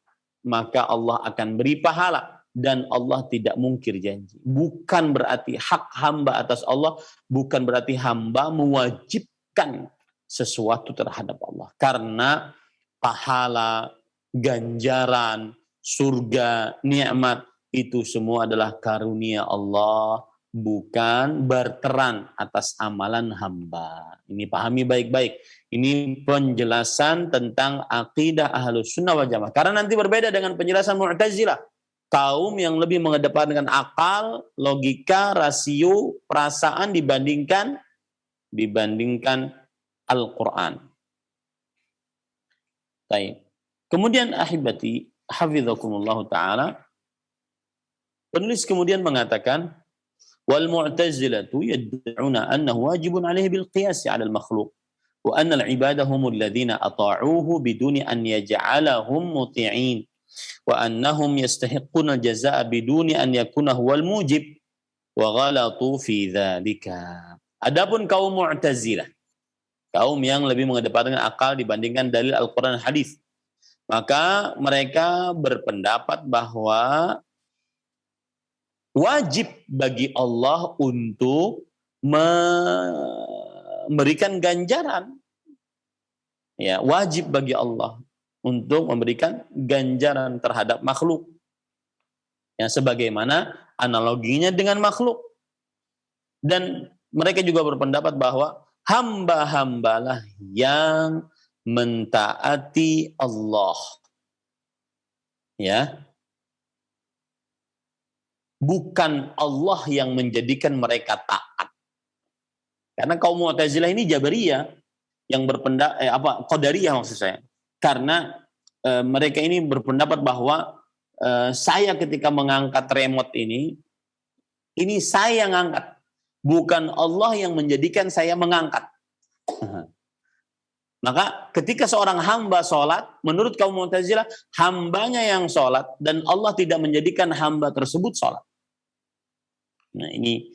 maka Allah akan beri pahala, dan Allah tidak mungkir janji. Bukan berarti hak hamba atas Allah, bukan berarti hamba mewajibkan sesuatu terhadap Allah. Karena pahala, ganjaran, surga, nikmat, itu semua adalah karunia Allah, bukan barteran atas amalan hamba. Ini pahami baik-baik. Ini penjelasan tentang akidah Ahlus Sunnah wal Jamaah. Karena nanti berbeda dengan penjelasan Mu'tazilah. Kaum yang lebih mengedepankan akal, logika, rasio, perasaan dibandingkan Al-Quran. Baik. Kemudian ahibati, hafizakumullah ta'ala, penulis kemudian mengatakan, wal mu'tazilatu yad'una annahu wajibun alaihi bil qiyas 'ala al-makhluq wa anna al-'ibada humul ladzina ata'uhu biduni an yaj'alahum muti'in wa annahum yastahiqquna al-jazaa'a biduni an yakuna huwal mujib wa ghalatu fi dzalika. Adapun kaum Mu'tazilah, kaum yang lebih mengedepankan akal dibandingkan dalil Al-Qur'an dan hadis, maka mereka berpendapat bahwa wajib bagi Allah untuk memberikan ganjaran. Ya, wajib bagi Allah untuk memberikan ganjaran terhadap makhluk. Ya, sebagaimana analoginya dengan makhluk. Dan mereka juga berpendapat bahwa hamba-hambalah yang mentaati Allah. Ya. Bukan Allah yang menjadikan mereka taat. Karena kaum Mu'tazilah ini Jabariyah yang berpendapat Qadariyah maksud saya. Karena mereka ini berpendapat bahwa saya ketika mengangkat remote ini saya yang angkat, bukan Allah yang menjadikan saya mengangkat. Maka ketika seorang hamba sholat, menurut kaum Mu'tazilah, hambanya yang sholat dan Allah tidak menjadikan hamba tersebut sholat. Nah ini,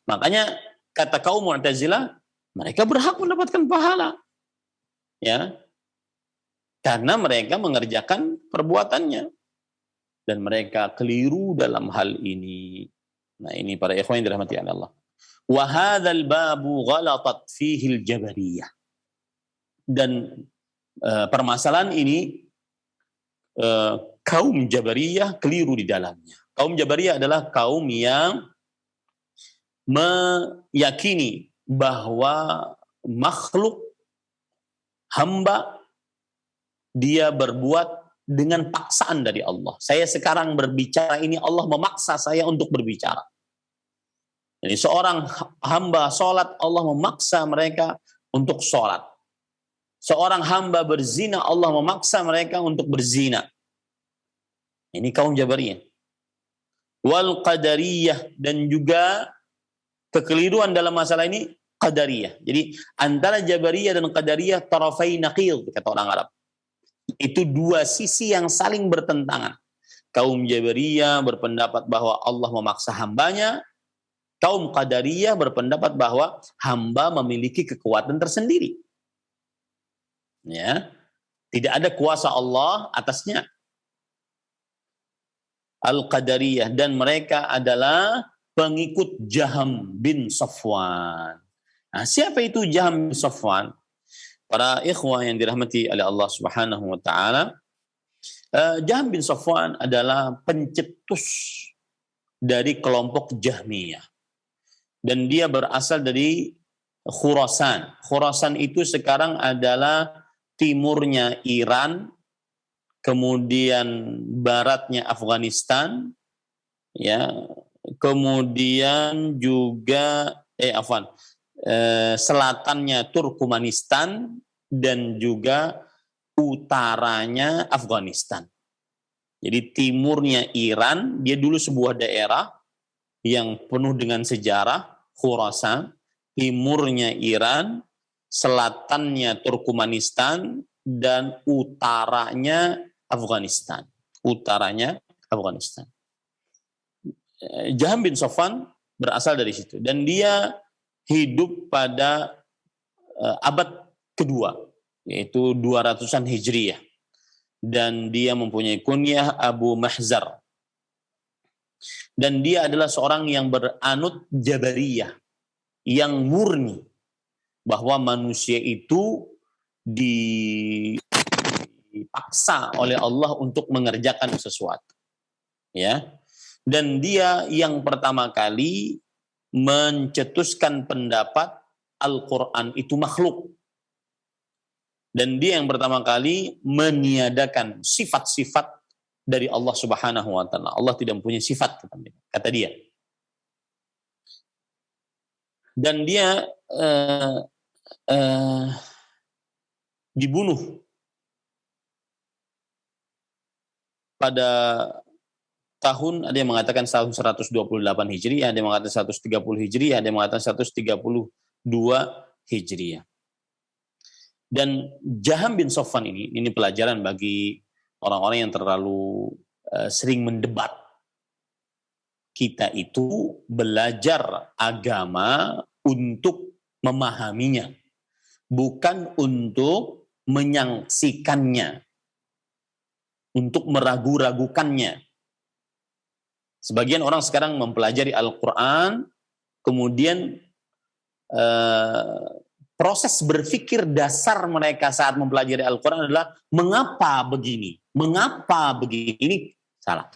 makanya kata kaum Mu'tazilah, mereka berhak mendapatkan pahala. Ya, karena mereka mengerjakan perbuatannya. Dan mereka keliru dalam hal ini. Nah ini para ikhwan yang dirahmati Allah. Wa hadzal babu ghalatat fihi al-jabariyah. Dan permasalahan ini kaum Jabariyah keliru di dalamnya. Kaum Jabariyah adalah kaum yang meyakini bahwa makhluk hamba dia berbuat dengan paksaan dari Allah. Saya sekarang berbicara ini Allah memaksa saya untuk berbicara. Jadi seorang hamba sholat, Allah memaksa mereka untuk sholat. Seorang hamba berzina, Allah memaksa mereka untuk berzina. Ini kaum Jabariyah. Wal Qadariyah, dan juga kekeliruan dalam masalah ini Qadariyah. Jadi antara Jabariyah dan Qadariyah tarafai naqid, kata orang Arab. Itu dua sisi yang saling bertentangan. Kaum Jabariyah berpendapat bahwa Allah memaksa hambanya. Kaum Qadariyah berpendapat bahwa hamba memiliki kekuatan tersendiri. Ya, tidak ada kuasa Allah atasnya. Al-Qadariyah, dan mereka adalah pengikut Jaham bin Safwan. Nah, siapa itu Jaham bin Safwan? Para ikhwah yang dirahmati oleh Allah Subhanahu wa taala, Jaham bin Safwan adalah pencetus dari kelompok Jahmiyah. Dan dia berasal dari Khurasan. Khurasan itu sekarang adalah timurnya Iran, kemudian baratnya Afghanistan, ya, kemudian juga selatannya Turkmenistan, dan juga utaranya Afghanistan. Jadi timurnya Iran, dia dulu sebuah daerah, yang penuh dengan sejarah, Khurasan, timurnya Iran, selatannya Turkmenistan, dan utaranya Afghanistan. Jaham bin Safwan berasal dari situ, dan dia hidup pada abad kedua, yaitu 200-an Hijriyah, dan dia mempunyai kunyah Abu Mahzar, dan dia adalah seorang yang beranut Jabariyah, yang murni bahwa manusia itu dipaksa oleh Allah untuk mengerjakan sesuatu, ya. Dan dia yang pertama kali mencetuskan pendapat Al-Quran itu makhluk. Dan dia yang pertama kali meniadakan sifat-sifat dari Allah Subhanahu wa Ta'ala. Allah tidak mempunyai sifat, kata dia. Dan dia dibunuh pada tahun, ada yang mengatakan tahun 128 Hijriah, ada yang mengatakan 130 Hijriah, ada yang mengatakan 132 Hijriah. Dan Jaham bin Safwan ini pelajaran bagi orang-orang yang terlalu sering mendebat. Kita itu belajar agama untuk memahaminya, bukan untuk menyaksikannya, untuk meragu-ragukannya. Sebagian orang sekarang mempelajari Al-Quran, kemudian proses berpikir dasar mereka saat mempelajari Al-Quran adalah mengapa begini, ini salah.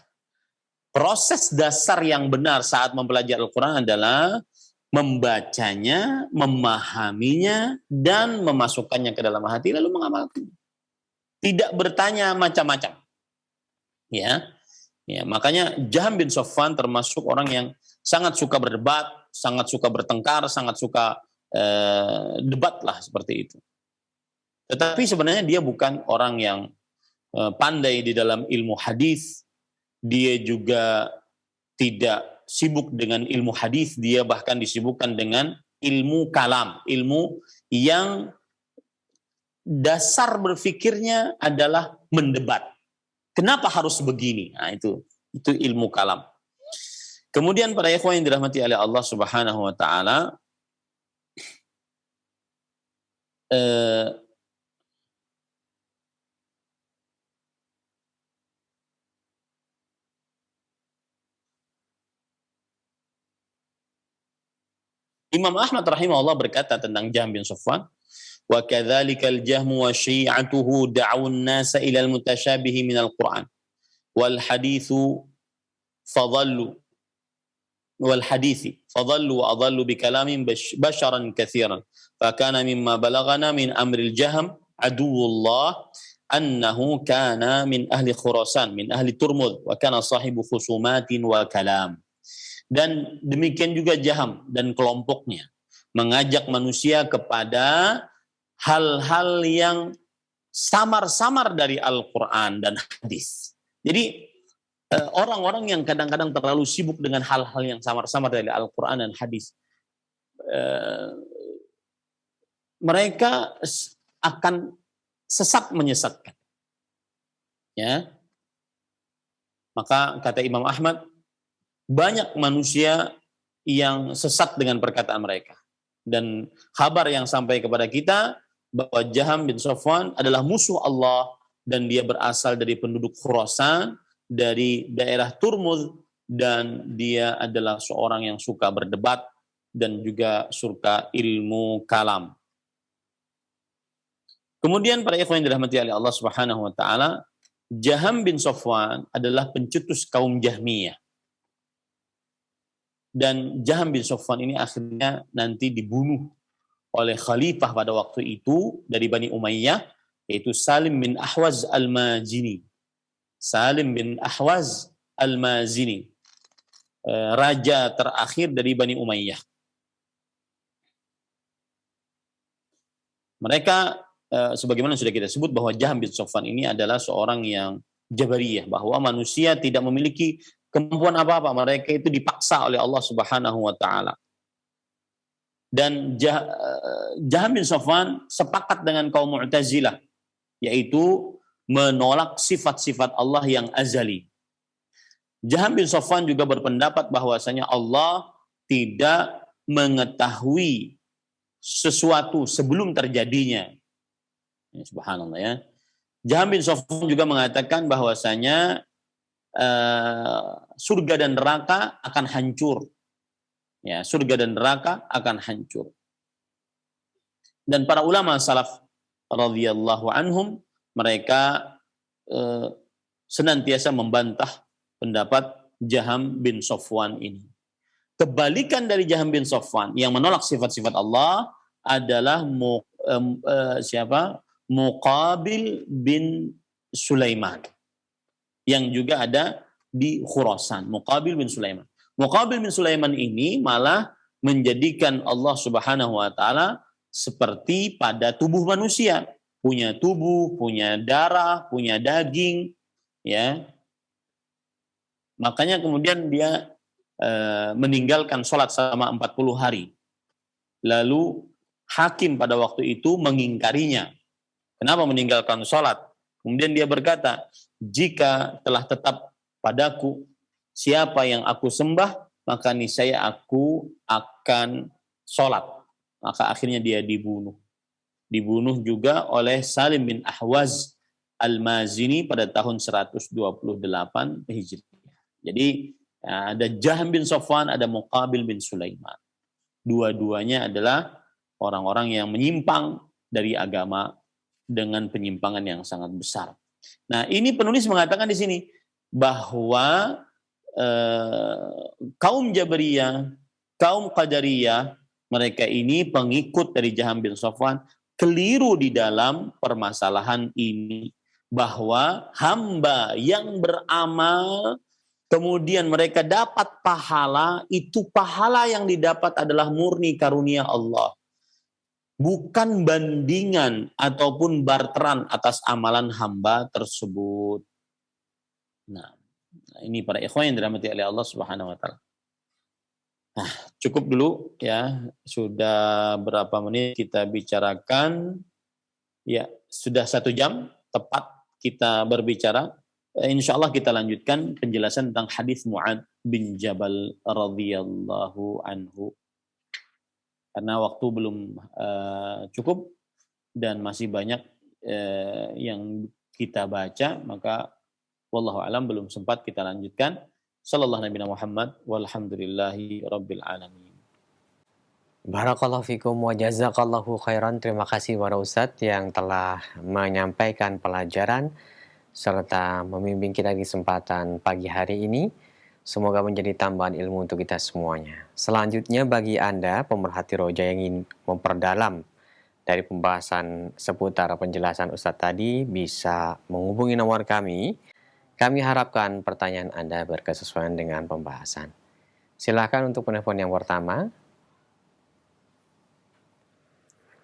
Proses dasar yang benar saat mempelajari Al-Quran adalah membacanya, memahaminya, dan memasukkannya ke dalam hati lalu mengamalkannya. Tidak bertanya macam-macam. Ya, makanya Jaham bin Safwan termasuk orang yang sangat suka berdebat, sangat suka bertengkar, sangat suka debat lah seperti itu. Tetapi sebenarnya dia bukan orang yang pandai di dalam ilmu hadis. Dia juga tidak sibuk dengan ilmu hadis, dia bahkan disibukkan dengan ilmu kalam, ilmu yang dasar berfikirnya adalah mendebat. Kenapa harus begini? Nah, itu ilmu kalam. Kemudian para ikhwan yang dirahmati oleh Allah Subhanahu wa taala, Imam Ahmad rahimahullah berkata tentang Jaham bin Safwan, wa kadzalikal jahmu wa syi'atuhu da'u an-nasa ila al-mutasyabihi min al-Qur'an wal hadithu fadallu wa adallu bi kalamin basharan katsiran fa kana mimma balagana min amril jahm aduwullah annahu kana min ahli Khurasan min ahli Turmud wa kana sahibu khusumatin wa kalam. Dan demikian juga Jaham dan kelompoknya mengajak manusia kepada hal-hal yang samar-samar dari Al-Quran dan hadis. Jadi orang-orang yang kadang-kadang terlalu sibuk dengan hal-hal yang samar-samar dari Al-Quran dan hadis, mereka akan sesat menyesatkan. Ya, maka kata Imam Ahmad, banyak manusia yang sesat dengan perkataan mereka. Dan kabar yang sampai kepada kita bahwa Jaham bin Safwan adalah musuh Allah dan dia berasal dari penduduk Khurasan, dari daerah Turmuz, dan dia adalah seorang yang suka berdebat dan juga suka ilmu kalam. Kemudian para ikhwan yang dirahmati oleh Allah Subhanahu wa taala, Jaham bin Safwan adalah pencetus kaum Jahmiyah. Dan Jaham bin Safwan ini akhirnya nanti dibunuh oleh khalifah pada waktu itu dari Bani Umayyah, yaitu Salim bin Ahwaz al-Mazini. Salim bin Ahwaz al-Mazini, raja terakhir dari Bani Umayyah. Mereka, sebagaimana sudah kita sebut, bahwa Jaham bin Safwan ini adalah seorang yang Jabariyah, bahwa manusia tidak memiliki kemampuan apa-apa, mereka itu dipaksa oleh Allah Subhanahu wa taala. Dan Jaham bin Safwan sepakat dengan kaum Mu'tazilah, yaitu menolak sifat-sifat Allah yang azali. Jaham bin Safwan juga berpendapat bahwasanya Allah tidak mengetahui sesuatu sebelum terjadinya. Ya, subhanallah ya. Jaham bin Safwan juga mengatakan bahwasanya surga dan neraka akan hancur. Ya, surga dan neraka akan hancur. Dan para ulama salaf radhiyallahu anhum, mereka senantiasa membantah pendapat Jaham bin Safwan ini. Kebalikan dari Jaham bin Safwan yang menolak sifat-sifat Allah adalah Muqabil bin Sulaiman, yang juga ada di Khurasan. Muqabil bin Sulaiman. Muqabil bin Sulaiman ini malah menjadikan Allah Subhanahu wa taala seperti pada tubuh manusia, punya tubuh, punya darah, punya daging, ya. Makanya kemudian dia meninggalkan sholat selama 40 hari. Lalu hakim pada waktu itu mengingkarinya. Kenapa meninggalkan sholat? Kemudian dia berkata, jika telah tetap padaku siapa yang aku sembah, maka niscaya aku akan sholat. Maka akhirnya dia dibunuh. Dibunuh juga oleh Salim bin Ahwaz Al-Mazini pada tahun 128 Hijriah. Jadi ada Jaham bin Safwan, ada Muqabil bin Sulaiman. Dua-duanya adalah orang-orang yang menyimpang dari agama dengan penyimpangan yang sangat besar. Nah, ini penulis mengatakan di sini bahwa kaum Jabariyah, kaum Qadariyah, mereka ini pengikut dari Jaham bin Safwan, keliru di dalam permasalahan ini, bahwa hamba yang beramal kemudian mereka dapat pahala, itu pahala yang didapat adalah murni karunia Allah. Bukan bandingan ataupun barteran atas amalan hamba tersebut. Nah, ini para ikhwan yang dirahmati oleh Allah Subhanahu wa taala. Nah, cukup dulu ya. Sudah berapa menit kita bicarakan? Ya, sudah 1 jam tepat kita berbicara. Insya Allah kita lanjutkan penjelasan tentang hadis Mu'ad bin Jabal radhiyallahu anhu. Karena waktu belum cukup dan masih banyak yang kita baca, maka wallahu alam belum sempat kita lanjutkan. Sallallahu Nabi Muhammad walhamdulillahi rabbil alamin. Barakallahu fikum wa jazakallahu khairan. Terima kasih para Ustadz yang telah menyampaikan pelajaran serta membimbing kita di kesempatan pagi hari ini. Semoga menjadi tambahan ilmu untuk kita semuanya. Selanjutnya bagi Anda pemerhati roja yang ingin memperdalam dari pembahasan seputar penjelasan Ustadz tadi, bisa menghubungi nomor kami. Kami harapkan pertanyaan Anda berkesesuaian dengan pembahasan. Silakan untuk penelpon yang pertama.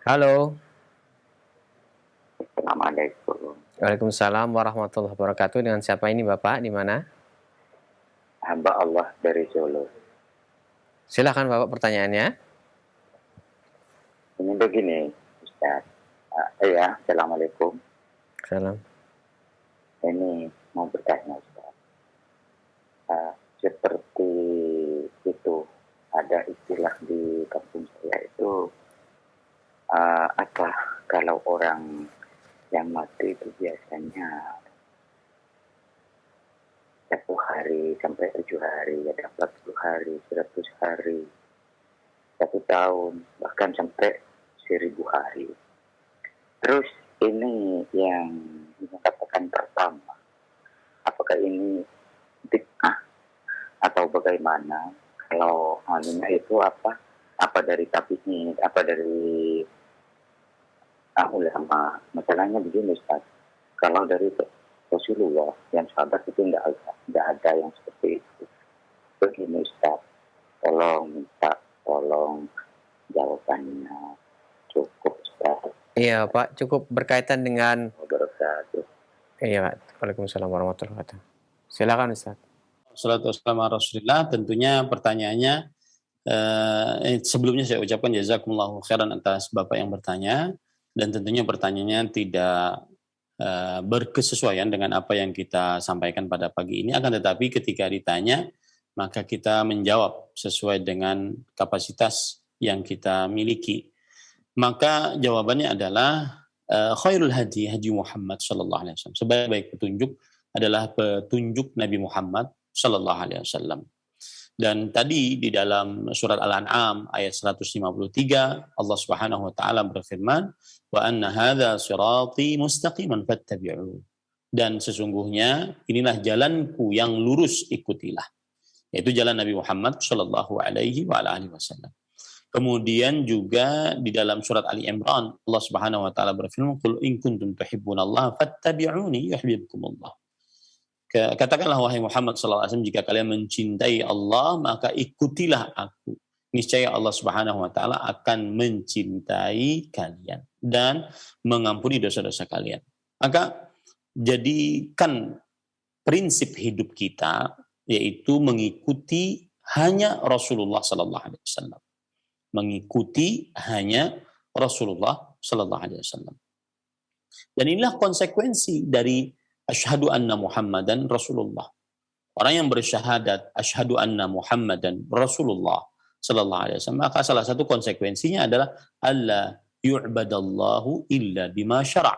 Halo. Assalamualaikum. Waalaikumsalam warahmatullahi wabarakatuh. Dengan siapa ini Bapak? Di mana? Hamba Allah dari Solo. Silakan Bapak pertanyaannya. Ini begini, Ustaz. Ya, Assalamualaikum. Salam. Ini mau bertanya, Ustaz. Seperti itu, ada istilah di kampung saya itu, apa kalau orang yang mati itu biasanya 1 hari sampai 7 hari, ada 40 hari, 100 hari, 1 tahun, bahkan sampai 1000 hari. Terus ini yang dikatakan pertama, apakah ini bid'ah atau bagaimana? Kalau anunya itu apa dari tabi'in, apa dari ulama? Masalahnya begini Ustaz, kalau dari Rasulullah yang sahabat itu tidak ada yang seperti itu. Begini Ustaz, tolong jawabannya. Cukup Ustaz. Iya Pak, cukup berkaitan dengan... Wabarakatuh. Iya Pak, Waalaikumsalam warahmatullahi wabarakatuh. Silakan Ustaz. Salatu wassalamu ala Rasulillah. Tentunya pertanyaannya, sebelumnya saya ucapkan jazakumullahu khairan atas Bapak yang bertanya, dan tentunya pertanyaannya tidak berkesesuaian dengan apa yang kita sampaikan pada pagi ini. Akan tetapi ketika ditanya, maka kita menjawab sesuai dengan kapasitas yang kita miliki. Maka jawabannya adalah khairul hadi Muhammad sallallahu alaihi wasallam. Sebaik-baik petunjuk adalah petunjuk Nabi Muhammad sallallahu alaihi wasallam. Dan tadi di dalam surat Al-An'am ayat 153 Allah Subhanahu wa taala berfirman, "Wa anna hadza sirati mustaqiman fattabi'u." Dan sesungguhnya inilah jalanku yang lurus, ikutilah. Yaitu jalan Nabi Muhammad sallallahu alaihi wa alihi wasallam. Kemudian juga di dalam surat Ali Imran Allah Subhanahu wa taala berfirman, "Qul in kuntum tuhibbunallaha fattabi'uni yuhibbukumullah." Katakanlah wahai Muhammad SAW, jika kalian mencintai Allah, maka ikutilah aku. Niscaya Allah Subhanahu wa taala akan mencintai kalian dan mengampuni dosa-dosa kalian. Maka jadikan prinsip hidup kita yaitu mengikuti hanya Rasulullah sallallahu alaihi wasallam. Mengikuti hanya Rasulullah sallallahu alaihi wasallam. Dan inilah konsekuensi dari asyhadu anna Muhammadan Rasulullah. Orang yang bersyahadat asyhadu anna Muhammadan Rasulullah sallallahu alaihi wasallam, maka salah satu konsekuensinya adalah alla yu'badallahu illa bima syara'.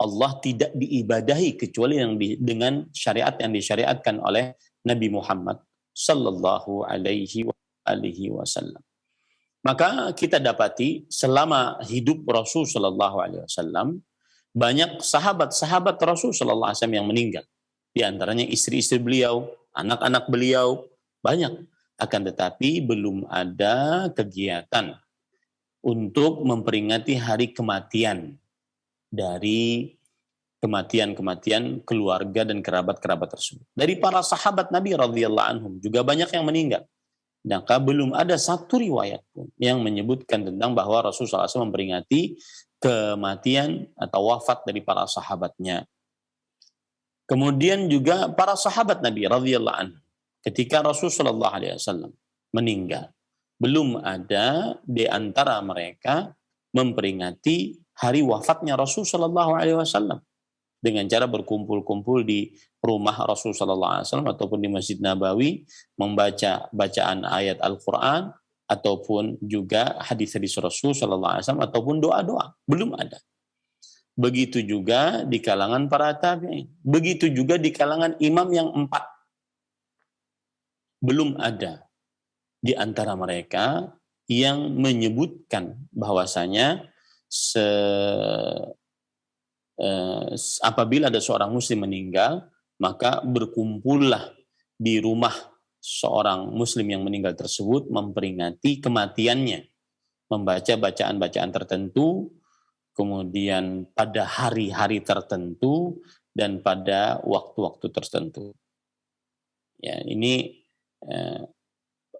Allah tidak diibadahi kecuali dengan syariat yang disyariatkan oleh Nabi Muhammad sallallahu alaihi wasallam. Maka kita dapati selama hidup Rasul sallallahu alaihi wasallam banyak sahabat-sahabat Rasul sallallahu alaihi wasallam yang meninggal. Di antaranya istri-istri beliau, anak-anak beliau, banyak. Akan tetapi belum ada kegiatan untuk memperingati hari kematian dari kematian keluarga dan kerabat-kerabat tersebut. Dari para sahabat Nabi radhiyallahu anhum juga banyak yang meninggal. Maka belum ada satu riwayat pun yang menyebutkan tentang bahwa Rasulullah SAW memperingati kematian atau wafat dari para sahabatnya. Kemudian juga para sahabat Nabi radhiyallahu anhu ketika Rasulullah SAW meninggal, belum ada di antara mereka memperingati hari wafatnya Rasulullah SAW dengan cara berkumpul-kumpul di rumah Rasulullah SAW ataupun di Masjid Nabawi membaca bacaan ayat Al-Quran ataupun juga hadis-hadis Rasul sallallahu alaihi wasallam ataupun doa-doa, belum ada. Begitu juga di kalangan para tabi'in, begitu juga di kalangan imam yang 4. Belum ada di antara mereka yang menyebutkan bahwasanya apabila ada seorang muslim meninggal, maka berkumpullah di rumah seorang muslim yang meninggal tersebut memperingati kematiannya, membaca bacaan-bacaan tertentu, kemudian pada hari-hari tertentu dan pada waktu-waktu tertentu. Ya, ini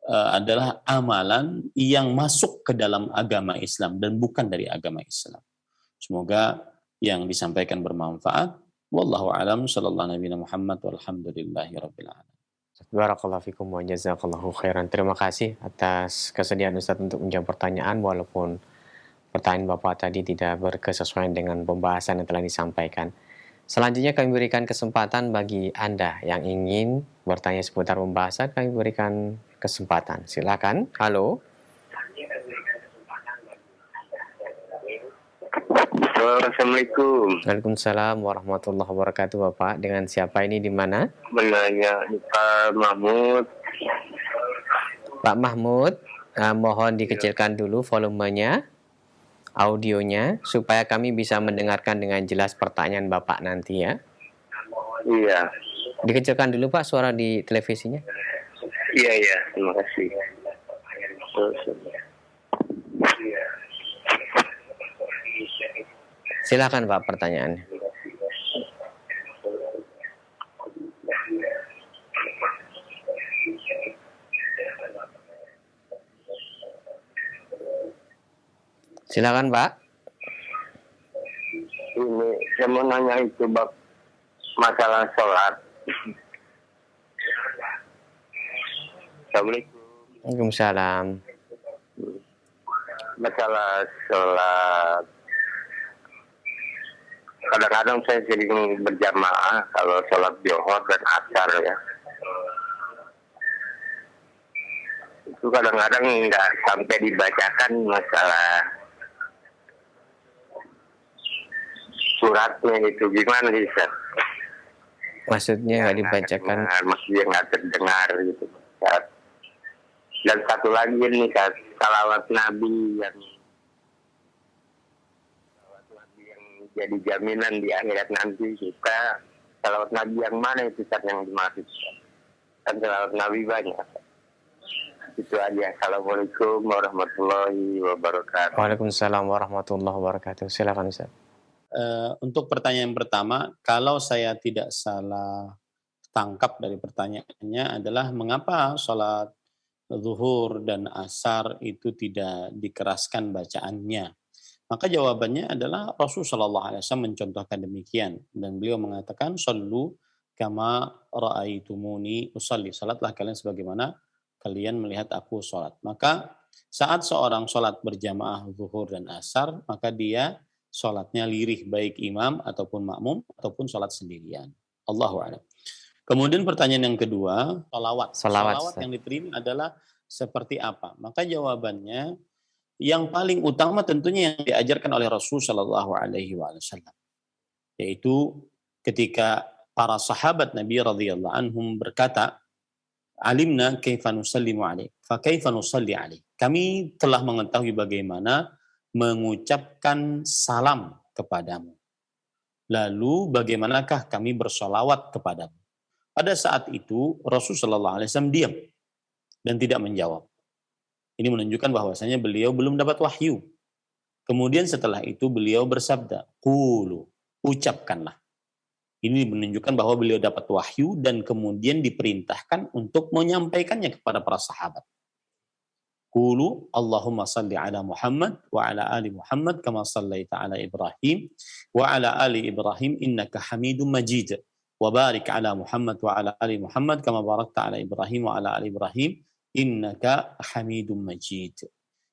adalah amalan yang masuk ke dalam agama Islam dan bukan dari agama Islam. Semoga yang disampaikan bermanfaat. Wallahu a'lam, sallallahu nabiyana Muhammad walhamdulillahi rabbil alamin. Barakallahu fikum wa jazakallahu khairan. Terima kasih atas kesediaan Ustaz untuk menjawab pertanyaan walaupun pertanyaan Bapak tadi tidak berkesesuaian dengan pembahasan yang telah disampaikan. Selanjutnya kami berikan kesempatan bagi Anda yang ingin bertanya seputar pembahasan, kami berikan kesempatan. Silakan. Halo. Assalamualaikum. Waalaikumsalam warahmatullahi wabarakatuh, Bapak. Dengan siapa ini di mana? Menanya Pak Mahmud. Pak Mahmud, mohon dikecilkan dulu volumenya, audionya, supaya kami bisa mendengarkan dengan jelas pertanyaan Bapak nanti ya. Iya. Dikecilkan dulu Pak suara di televisinya. Iya, terima kasih. Silakan Pak pertanyaannya. Silakan Pak. Ini saya mau nanya itu bab masalah sholat. Assalamualaikum. Waalaikumsalam. Masalah sholat, kadang-kadang saya sering berjamaah kalau sholat Zuhur dan Asar ya. Itu kadang-kadang nggak sampai dibacakan masalah suratnya itu gimana sih, Ustaz? Maksudnya nggak dibacakan. Maksudnya nggak terdengar gitu, Ustaz. Dan satu lagi nih, Ustaz, salawat Nabi yang jadi jaminan di akhirat nanti kita. Salawat Nabi yang mana itu, Ustaz, yang dimaksud? Kan salawat Nabi banyak. Itu aja. Assalamualaikum warahmatullahi wabarakatuh. Waalaikumsalam warahmatullahi wabarakatuh. Silakan Ustaz. Untuk pertanyaan pertama, kalau saya tidak salah tangkap dari pertanyaannya adalah mengapa sholat zuhur dan asar itu tidak dikeraskan bacaannya. Maka jawabannya adalah Rasulullah SAW mencontohkan demikian. Dan beliau mengatakan, Sallu kama ra'aitumuni usalli. Salatlah kalian sebagaimana kalian melihat aku sholat. Maka saat seorang sholat berjamaah zuhur dan asar, maka dia sholatnya lirih baik imam ataupun makmum ataupun sholat sendirian. Allahu a'lam. Kemudian pertanyaan yang kedua, salawat yang diterima adalah seperti apa? Maka jawabannya yang paling utama tentunya yang diajarkan oleh Rasul Shallallahu Alaihi Wasallam, yaitu ketika para sahabat Nabi radhiyallahu anhum berkata, alimna kaifa nusallimu alaik, fa kaifa nusalli alaik. Kami telah mengetahui bagaimana mengucapkan salam kepadamu. Lalu bagaimanakah kami bersolawat kepadamu? Pada saat itu Rasulullah SAW diam dan tidak menjawab. Ini menunjukkan bahwasanya beliau belum dapat wahyu. Kemudian setelah itu beliau bersabda, qulu, ucapkanlah. Ini menunjukkan bahwa beliau dapat wahyu dan kemudian diperintahkan untuk menyampaikannya kepada para sahabat. Qulu Allahumma salli ala Muhammad wa ala ali Muhammad kama sallaita ala Ibrahim wa ala ali Ibrahim innaka Hamidum Majid wa barik ala Muhammad wa ala ali Muhammad kama barakta ala Ibrahim wa ala ali Ibrahim innaka Hamidum Majid,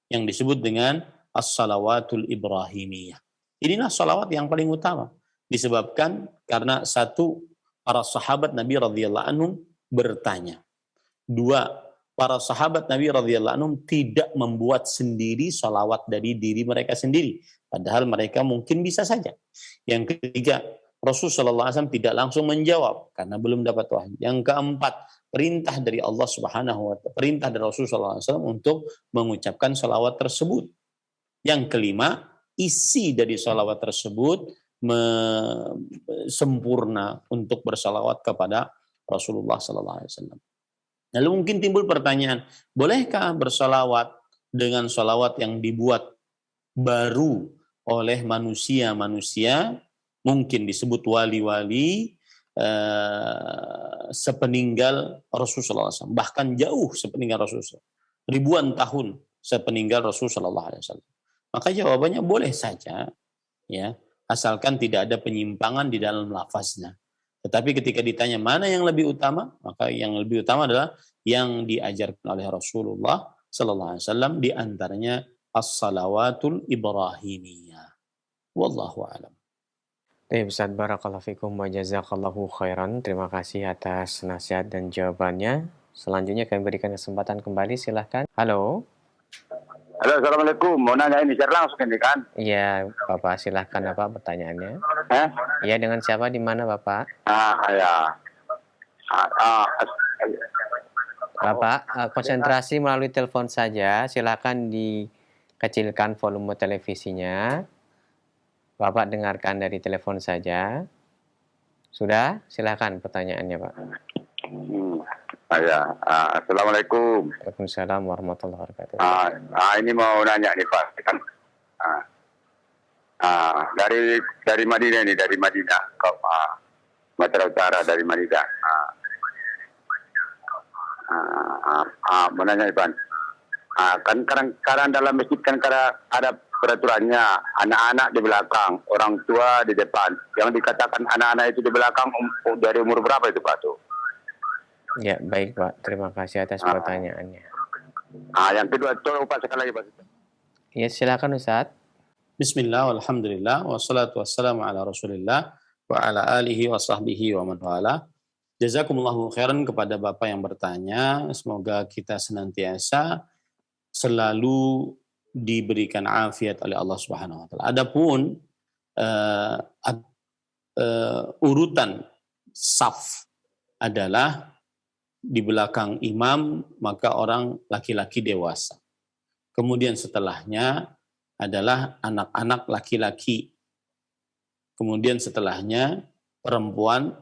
yang disebut dengan as-salawatul ibrahimiyah. Inilah salawat yang paling utama, disebabkan karena satu, para sahabat Nabi radhiyallahu anhum bertanya. Dua, para sahabat Nabi radhiyallahu anhum tidak membuat sendiri salawat dari diri mereka sendiri, padahal mereka mungkin bisa saja. Yang ketiga, Rasulullah SAW tidak langsung menjawab karena belum dapat wahyu. Yang keempat, perintah dari Allah Subhanahu wa Ta'ala, perintah dari Rasulullah SAW untuk mengucapkan salawat tersebut. Yang kelima, isi dari salawat tersebut sempurna untuk bersalawat kepada Rasulullah SAW. Lalu mungkin timbul pertanyaan, bolehkah bersalawat dengan salawat yang dibuat baru oleh manusia-manusia, mungkin disebut wali-wali sepeninggal Rasulullah SAW, bahkan jauh sepeninggal Rasulullah, ribuan tahun sepeninggal Rasulullah SAW. Maka jawabannya boleh saja, ya, asalkan tidak ada penyimpangan di dalam lafaznya. Tetapi ketika ditanya mana yang lebih utama, maka yang lebih utama adalah yang diajarkan oleh Rasulullah Sallallahu Alaihi Wasallam, di antaranya as-salawatul ibrahimiyah. Wallahu a'lam. Ustaz, barakallahu fikum wa jazakallahu khairan. Terima kasih atas nasihat dan jawabannya. Selanjutnya kami berikan kesempatan kembali, silahkan. Halo. Halo, Assalamualaikum. Mau nanya ini share langsung ini kan? Iya, Bapak silahkan apa pertanyaannya? Iya, dengan siapa, di mana Bapak? Ya. Bapak, konsentrasi melalui telepon saja. Silakan dikecilkan volume televisinya. Bapak dengarkan dari telepon saja. Sudah? Silakan pertanyaannya, Pak. Assalamualaikum. Waalaikumsalam warahmatullahi wabarakatuh. Ini mau nanya nih Pak. Dari Madinah ini, dari Madinah ke Sumatera Utara, dari Madinah. Mau nanya nih Pak. Kan kadang dalam masjid kan ada peraturannya, anak-anak di belakang, orang tua di depan. Yang dikatakan anak-anak itu di belakang dari umur berapa itu Pak tuh? Ya, baik Pak. Terima kasih atas Ah. pertanyaannya. Yang kedua, coba Pak sekali lagi Pak. Ya, silakan Ustadz. Bismillah, walhamdulillah, wassalatu wassalamu ala rasulillah, wa ala alihi wa sahbihi wa man wala. Jazakumullahu khairan kepada Bapak yang bertanya. Semoga kita senantiasa selalu diberikan afiat oleh Allah Subhanahu wa taala. Adapun urutan saf adalah di belakang imam maka orang laki-laki dewasa. Kemudian setelahnya adalah anak-anak laki-laki. Kemudian setelahnya perempuan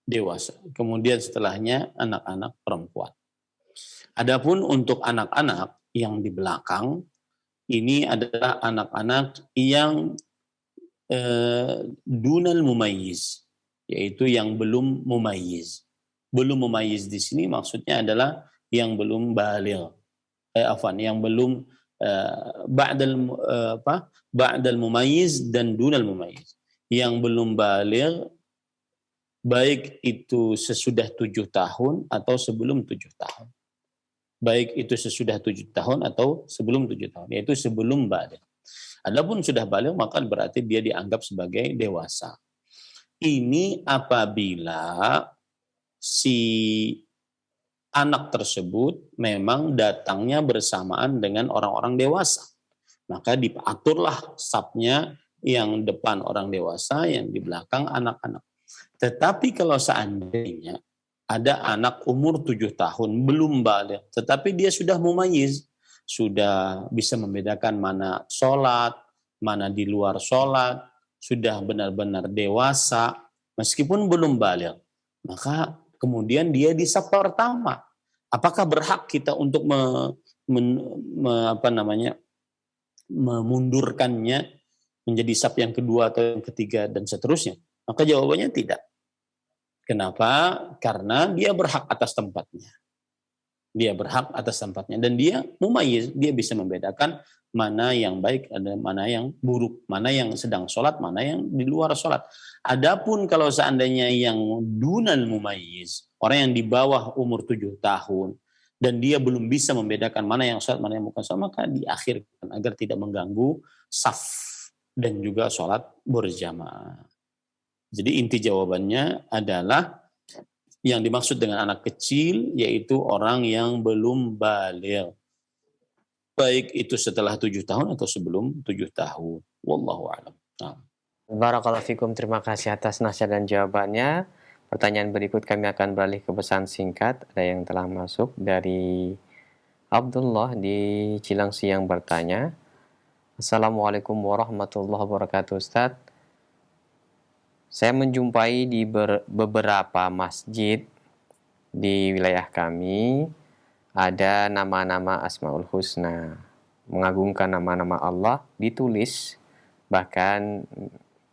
dewasa. Kemudian setelahnya anak-anak perempuan. Adapun untuk anak-anak yang di belakang, ini adalah anak-anak yang dunal mumayyiz, yaitu yang belum mumayyiz. Belum mumayyiz di sini maksudnya adalah yang belum baligh. Yang belum ba'dal mumayyiz dan dunal mumayyiz. Yang belum baligh baik itu sesudah 7 tahun atau sebelum 7 tahun. Baik itu sesudah 7 tahun atau sebelum 7 tahun, yaitu sebelum baligh. Adapun sudah baligh maka berarti dia dianggap sebagai dewasa. Ini apabila si anak tersebut memang datangnya bersamaan dengan orang-orang dewasa. Maka diaturlah safnya yang depan orang dewasa, yang di belakang anak-anak. Tetapi kalau seandainya ada anak umur 7 tahun, belum baligh, tetapi dia sudah mumayyiz, sudah bisa membedakan mana sholat, mana di luar sholat, sudah benar-benar dewasa, meskipun belum baligh, maka kemudian dia di saf pertama. Apakah berhak kita untuk memundurkannya menjadi saf yang kedua atau yang ketiga dan seterusnya? Maka jawabannya tidak. Kenapa? Karena dia berhak atas tempatnya. Dia berhak atas tempatnya. Dan dia mumayyiz, dia bisa membedakan mana yang baik, ada mana yang buruk, mana yang sedang sholat, mana yang di luar sholat. Adapun kalau seandainya yang dunal mumayyiz, orang yang di bawah umur 7 tahun, dan dia belum bisa membedakan mana yang sholat, mana yang bukan sholat, maka diakhirkan agar tidak mengganggu saf dan juga sholat berjamaah. Jadi inti jawabannya adalah yang dimaksud dengan anak kecil yaitu orang yang belum baligh. Baik itu setelah 7 tahun atau sebelum 7 tahun. Wallahu a'lam. Barakallahu fikum, terima kasih atas nasihat dan jawabannya. Pertanyaan berikut kami akan beralih ke pesan singkat. Ada yang telah masuk dari Abdullah di Cilangsi yang bertanya. Assalamualaikum warahmatullahi wabarakatuh Ustaz. Saya menjumpai di beberapa masjid di wilayah kami ada nama-nama Asmaul Husna. Mengagungkan nama-nama Allah ditulis, bahkan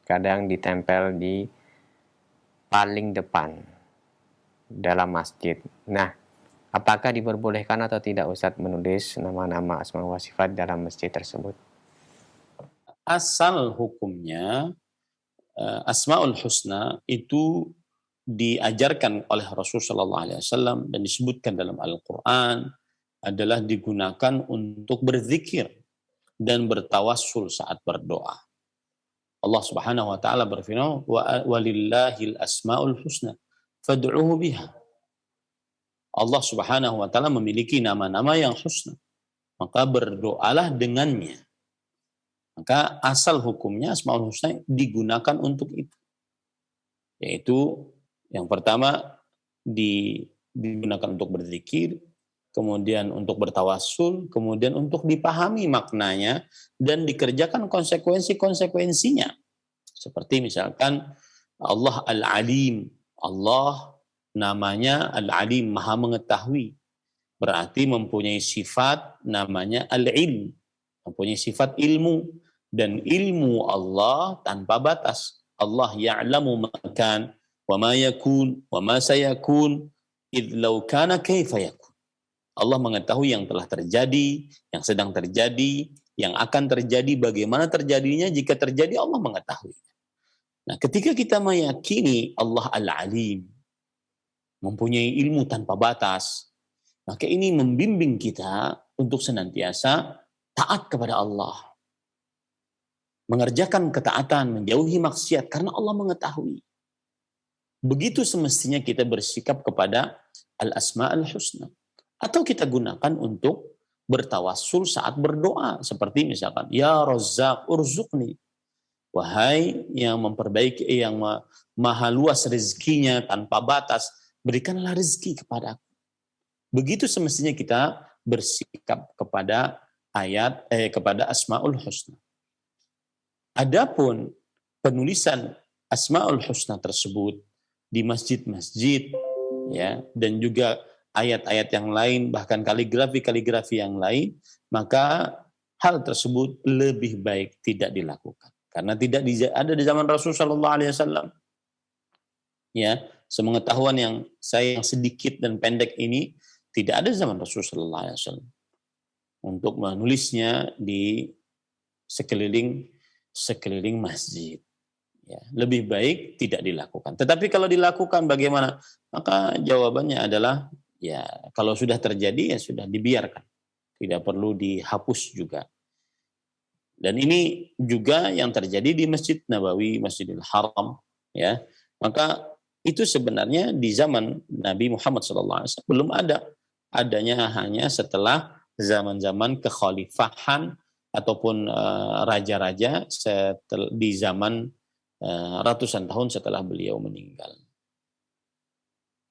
kadang ditempel di paling depan dalam masjid. Nah, apakah diperbolehkan atau tidak Ustadz menulis nama-nama Asmaul wa Sifat dalam masjid tersebut? Asal hukumnya Asmaul Husna itu diajarkan oleh Rasulullah SAW dan disebutkan dalam Al-Quran adalah digunakan untuk berzikir dan bertawassul saat berdoa. Allah Subhanahu wa taala berfirman, "Walillahil asmaul husna fad'uhu biha." Allah Subhanahu wa taala memiliki nama-nama yang husna, maka berdoalah dengannya. Maka asal hukumnya Asmaul Husna digunakan untuk itu. Yaitu yang pertama digunakan untuk berzikir, kemudian untuk bertawassul, kemudian untuk dipahami maknanya dan dikerjakan konsekuensi-konsekuensinya. Seperti misalkan Allah Al-Alim. Allah namanya Al-Alim, Maha Mengetahui. Berarti mempunyai sifat namanya Al-Ilm. Mempunyai sifat ilmu. Dan ilmu Allah tanpa batas. Allah ya'lamu makan, wa ma yakun, wa ma sayakun, idh law kana kaifa yakun. Allah mengetahui yang telah terjadi, yang sedang terjadi, yang akan terjadi, bagaimana terjadinya, jika terjadi Allah mengetahui. Nah, ketika kita meyakini Allah Al-Alim, mempunyai ilmu tanpa batas. Maka ini membimbing kita untuk senantiasa taat kepada Allah. Mengerjakan ketaatan, menjauhi maksiat karena Allah mengetahui. Begitu semestinya kita bersikap kepada al-asma'ul husna. Atau kita gunakan untuk bertawassul saat berdoa. Seperti misalkan, Ya Razzaq urzuqni. Wahai yang memperbaiki, yang maha luas rezekinya tanpa batas, berikanlah rezeki kepadaku. Begitu semestinya kita bersikap kepada kepada Asmaul Husna. Adapun penulisan Asmaul Husna tersebut di masjid-masjid, ya, dan juga ayat-ayat yang lain, bahkan kaligrafi yang lain, maka hal tersebut lebih baik tidak dilakukan. Karena tidak ada di zaman Rasulullah SAW. Ya, sepengetahuan yang saya yang sedikit dan pendek ini tidak ada zaman Rasulullah SAW untuk menulisnya di sekeliling masjid. Ya, lebih baik tidak dilakukan. Tetapi kalau dilakukan bagaimana? Maka jawabannya adalah ya kalau sudah terjadi ya sudah dibiarkan. Tidak perlu dihapus juga. Dan ini juga yang terjadi di Masjid Nabawi, Masjidil Haram, ya. Maka itu sebenarnya di zaman Nabi Muhammad SAW belum ada. Adanya hanya setelah zaman-zaman kekhalifahan ataupun raja-raja di zaman ratusan tahun setelah beliau meninggal.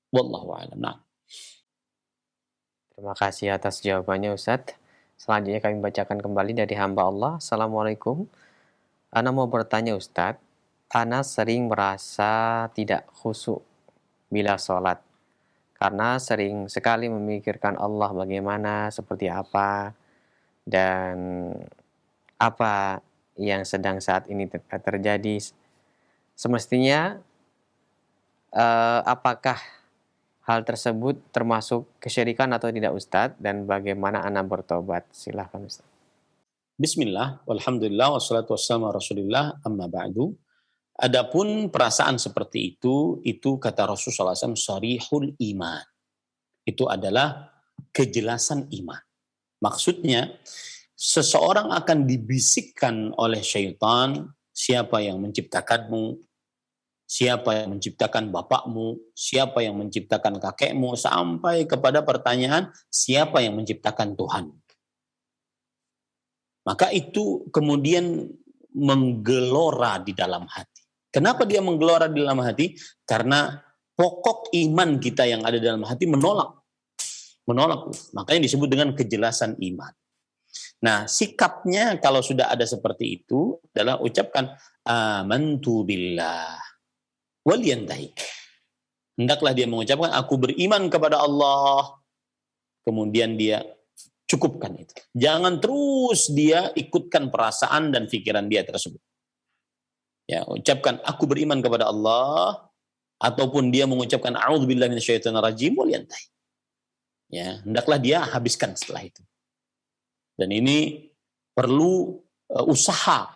Wallahu a'lam. Nah. Terima kasih atas jawabannya Ustadz. Selanjutnya kami bacakan kembali dari hamba Allah. Assalamualaikum. Ana mau bertanya Ustadz. Ana sering merasa tidak khusyuk bila sholat. Karena sering sekali memikirkan Allah bagaimana, seperti apa, dan apa yang sedang saat ini terjadi. Semestinya, apakah hal tersebut termasuk kesyirikan atau tidak Ustadz? Dan bagaimana Ana bertobat? Silahkan Ustadz. Bismillah, walhamdulillah, wassalatu wassalamu ala Rasulillah, amma ba'du. Adapun perasaan seperti itu kata Rasulullah SAW, sarihul iman. Itu adalah kejelasan iman. Maksudnya, seseorang akan dibisikkan oleh syaitan, siapa yang menciptakanmu, siapa yang menciptakan bapakmu, siapa yang menciptakan kakekmu, sampai kepada pertanyaan, siapa yang menciptakan Tuhan. Maka itu kemudian menggelora di dalam hati. Kenapa dia menggelora di dalam hati? Karena pokok iman kita yang ada di dalam hati menolak. Makanya disebut dengan kejelasan iman. Nah, sikapnya kalau sudah ada seperti itu adalah ucapkan amantu billah wal yantahi. Hendaklah dia mengucapkan aku beriman kepada Allah. Kemudian dia cukupkan itu. Jangan terus dia ikutkan perasaan dan pikiran dia tersebut. Ya, ucapkan aku beriman kepada Allah, ataupun dia mengucapkan a'udzubillahi minasyaitonir rajim wal yantahi. Ya, hendaklah dia habiskan setelah itu. Dan ini perlu usaha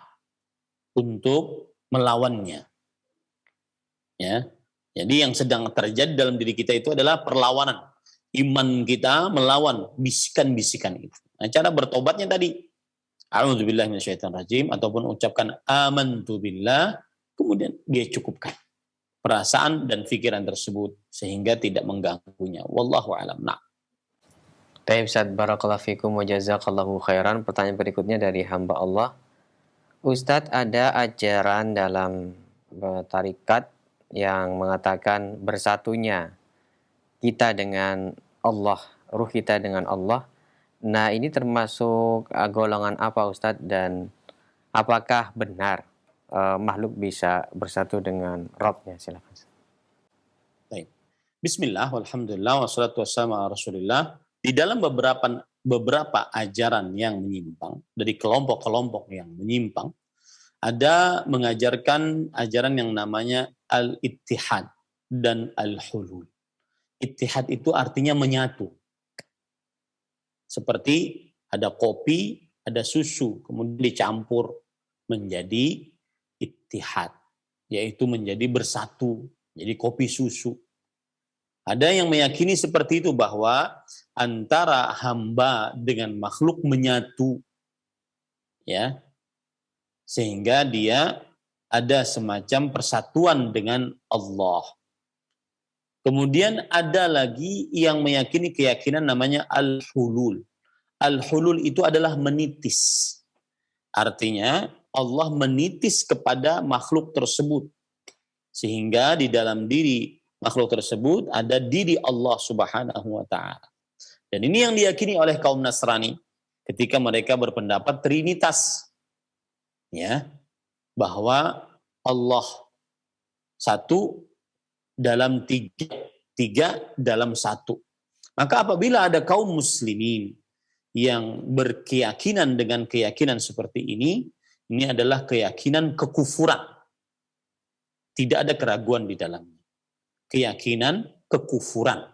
untuk melawannya. Ya. Jadi yang sedang terjadi dalam diri kita itu adalah perlawanan. Iman kita melawan bisikan-bisikan itu. Nah, cara bertobatnya tadi, a'udzubillahi minasyaitonir rajim, ataupun ucapkan amantu billah, kemudian dia cukupkan perasaan dan pikiran tersebut sehingga tidak mengganggunya. Wallahu a'lam. Nah. Baik Ustaz, barakallahu fikum wa jazakallahu khairan. Pertanyaan berikutnya dari hamba Allah. Ustadz, ada ajaran dalam tarikat yang mengatakan bersatunya kita dengan Allah, ruh kita dengan Allah. Nah, ini termasuk golongan apa Ustadz, dan apakah benar makhluk bisa bersatu dengan Rabbnya? Silakan. Baik. Bismillah, walhamdulillah, wassalatu wassalamu ala Rasulillah. Di dalam beberapa ajaran yang menyimpang, dari kelompok-kelompok yang menyimpang, ada mengajarkan ajaran yang namanya al-ittihad dan al-hulul. Ittihad itu artinya menyatu. Seperti ada kopi, ada susu, kemudian dicampur menjadi ittihad, yaitu menjadi bersatu, jadi kopi susu. Ada yang meyakini seperti itu, bahwa antara hamba dengan makhluk menyatu, ya, sehingga dia ada semacam persatuan dengan Allah. Kemudian ada lagi yang meyakini keyakinan namanya al-hulul. Al-hulul itu adalah menitis. Artinya Allah menitis kepada makhluk tersebut, sehingga di dalam diri makhluk tersebut ada diri Allah Subhanahu wa taala. Dan ini yang diyakini oleh kaum Nasrani ketika mereka berpendapat trinitas. Ya, bahwa Allah satu dalam tiga, tiga dalam satu. Maka apabila ada kaum muslimin yang berkeyakinan dengan keyakinan seperti ini adalah keyakinan kekufuran. Tidak ada keraguan di dalamnya. Keyakinan kekufuran.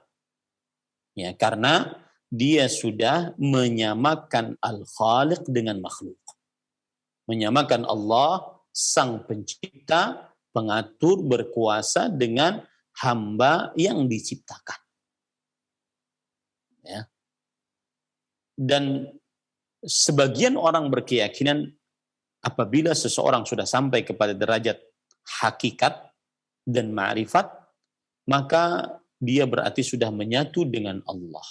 Ya, karena dia sudah menyamakan al-Khaliq dengan makhluk. Menyamakan Allah, sang pencipta, pengatur, berkuasa dengan hamba yang diciptakan. Ya. Dan sebagian orang berkeyakinan apabila seseorang sudah sampai kepada derajat hakikat dan ma'rifat, maka dia berarti sudah menyatu dengan Allah.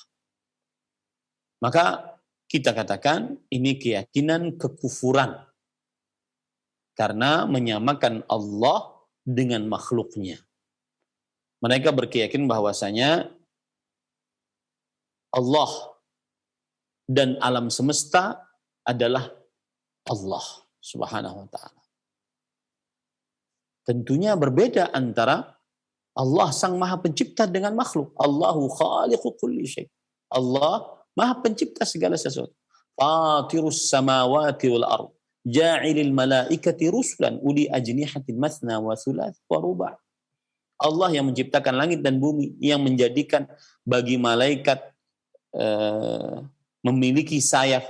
Maka kita katakan ini keyakinan kekufuran. Karena menyamakan Allah dengan makhluknya. Mereka berkeyakinan bahwasanya Allah dan alam semesta adalah Allah Subhanahu wa ta'ala. Tentunya berbeda antara Allah sang maha pencipta dengan makhluk. Allahu khaliqu kulli syai'. Allah maha pencipta segala sesuatu. Fatirus samawati wal ardh. Ja'ilil malaikati rusulan uli ajnihatin mathna wa thulath wa ruba'. Allah yang menciptakan langit dan bumi, yang menjadikan bagi malaikat memiliki sayap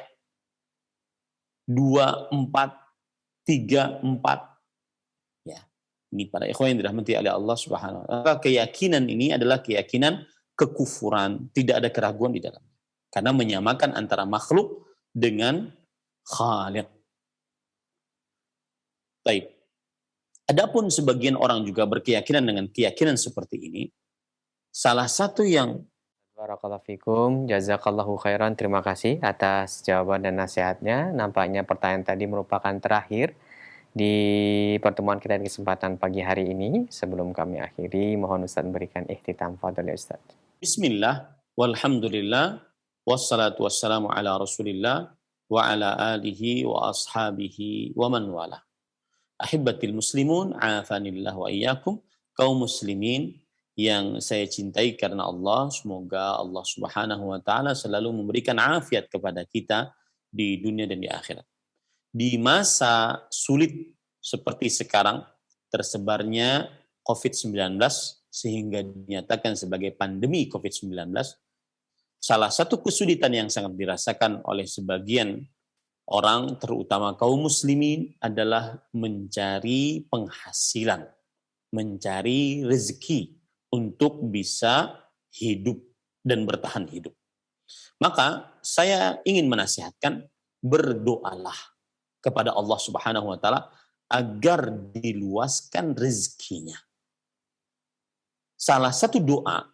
2, 4, 3, 4. Ya. Ini para ikhwan yang dirahmati oleh Allah Subhanahu wa taala. Maka keyakinan ini adalah keyakinan kekufuran, tidak ada keraguan di dalamnya. Karena menyamakan antara makhluk dengan Khaliq. Baik. Adapun sebagian orang juga berkeyakinan dengan keyakinan seperti ini. Salah satu yang Barakallahu fikum, jazakallahu khairan. Terima kasih atas jawaban dan nasihatnya. Nampaknya pertanyaan tadi merupakan terakhir di pertemuan kita di kesempatan pagi hari ini. Sebelum kami akhiri, mohon Ustaz berikan ikhtitam. Fadhil ya Ustaz. Bismillah, walhamdulillah, wassalatu wassalamu ala rasulillah, wa ala alihi wa ashabihi wa man wala. Ahibbatil muslimun, afanillah wa iyyakum, kaum muslimin yang saya cintai karena Allah, semoga Allah Subhanahu wa taala selalu memberikan afiat kepada kita di dunia dan di akhirat. Di masa sulit seperti sekarang, tersebarnya COVID-19 sehingga dinyatakan sebagai pandemi COVID-19, salah satu kesulitan yang sangat dirasakan oleh sebagian orang, terutama kaum muslimin, adalah mencari penghasilan, mencari rezeki untuk bisa hidup dan bertahan hidup. Maka saya ingin menasihatkan, berdoalah kepada Allah Subhanahu wa taala agar diluaskan rezekinya. Salah satu doa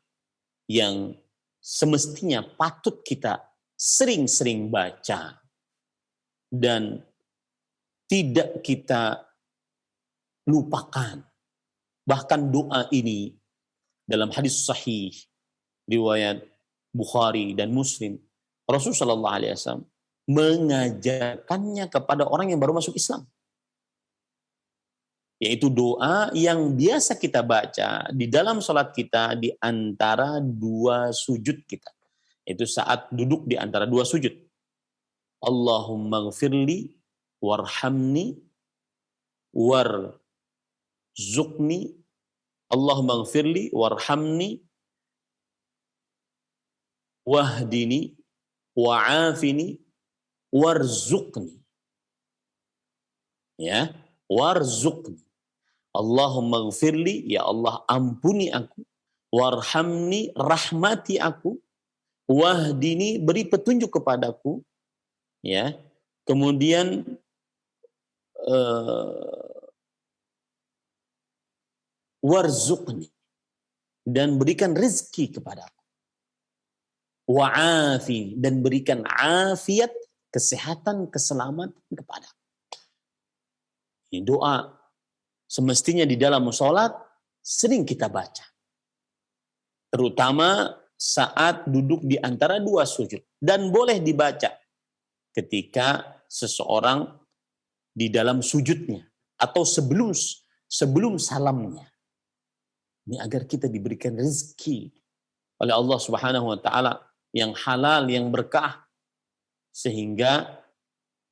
yang semestinya patut kita sering-sering baca dan tidak kita lupakan. Bahkan doa ini dalam hadis sahih riwayat Bukhari dan Muslim, Rasulullah SAW mengajarkannya kepada orang yang baru masuk Islam. Yaitu doa yang biasa kita baca di dalam sholat kita di antara dua sujud kita. Itu saat duduk di antara dua sujud. Allahumma ghfirli warhamni warzuqni. Allahumma ghfirli warhamni wahdini wa'afini warzuqni. Ya, warzuqni. Allahumma ghfirli, ya Allah ampuni aku, warhamni, rahmati aku, wahdini, beri petunjuk kepadaku, ya. Kemudian warzuqni, dan berikan rezeki kepadaku. Wa'afi, dan berikan afiat, kesehatan, keselamatan kepadaku. Ini doa semestinya di dalam sholat sering kita baca. Terutama saat duduk di antara dua sujud. Dan boleh dibaca ketika seseorang di dalam sujudnya atau sebelum salamnya. Ini agar kita diberikan rezeki oleh Allah Subhanahu wa taala yang halal, yang berkah, sehingga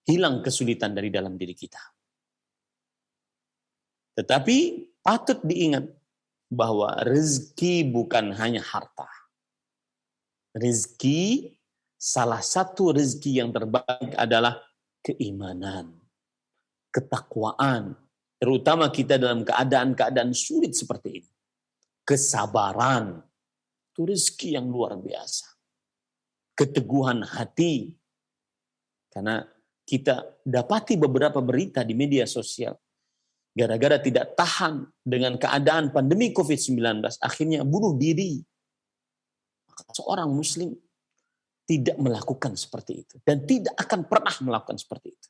hilang kesulitan dari dalam diri kita. Tetapi patut diingat bahwa rezeki bukan hanya harta. Rezeki, salah satu rezeki yang terbaik adalah keimanan, ketakwaan, terutama kita dalam keadaan-keadaan sulit seperti ini. Kesabaran, itu rezeki yang luar biasa. Keteguhan hati, karena kita dapati beberapa berita di media sosial, gara-gara tidak tahan dengan keadaan pandemi COVID-19, akhirnya bunuh diri. Seorang muslim tidak melakukan seperti itu. Dan tidak akan pernah melakukan seperti itu.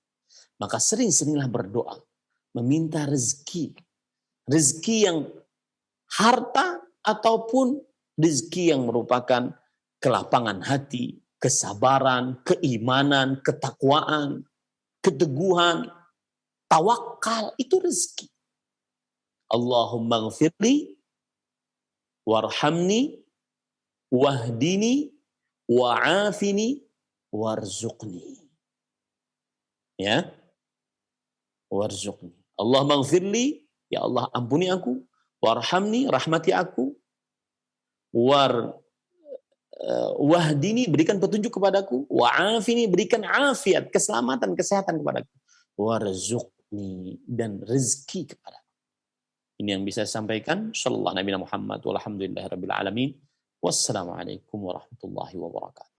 Maka sering-seringlah berdoa. Meminta rezeki. Rezeki yang harta ataupun rezeki yang merupakan kelapangan hati, kesabaran, keimanan, ketakwaan, keteguhan, tawakal, itu rezeki. Allahumma ghfirli, warhamni, wahdini, wa'afini, warzuqni. Ya, warzuqni. Allahumma ghfirli, ya Allah ampuni aku, warhamni, rahmati aku, wahdini, berikan petunjuk kepadaku, wa'afini, berikan afiat, keselamatan, kesehatan kepadaku, warzuqni, dan rezeki kepadaku. Ini yang bisa saya sampaikan. Sallallahu Nabi Muhammad walhamdulillahirabbil alamin. Wassalamualaikum warahmatullahi wabarakatuh.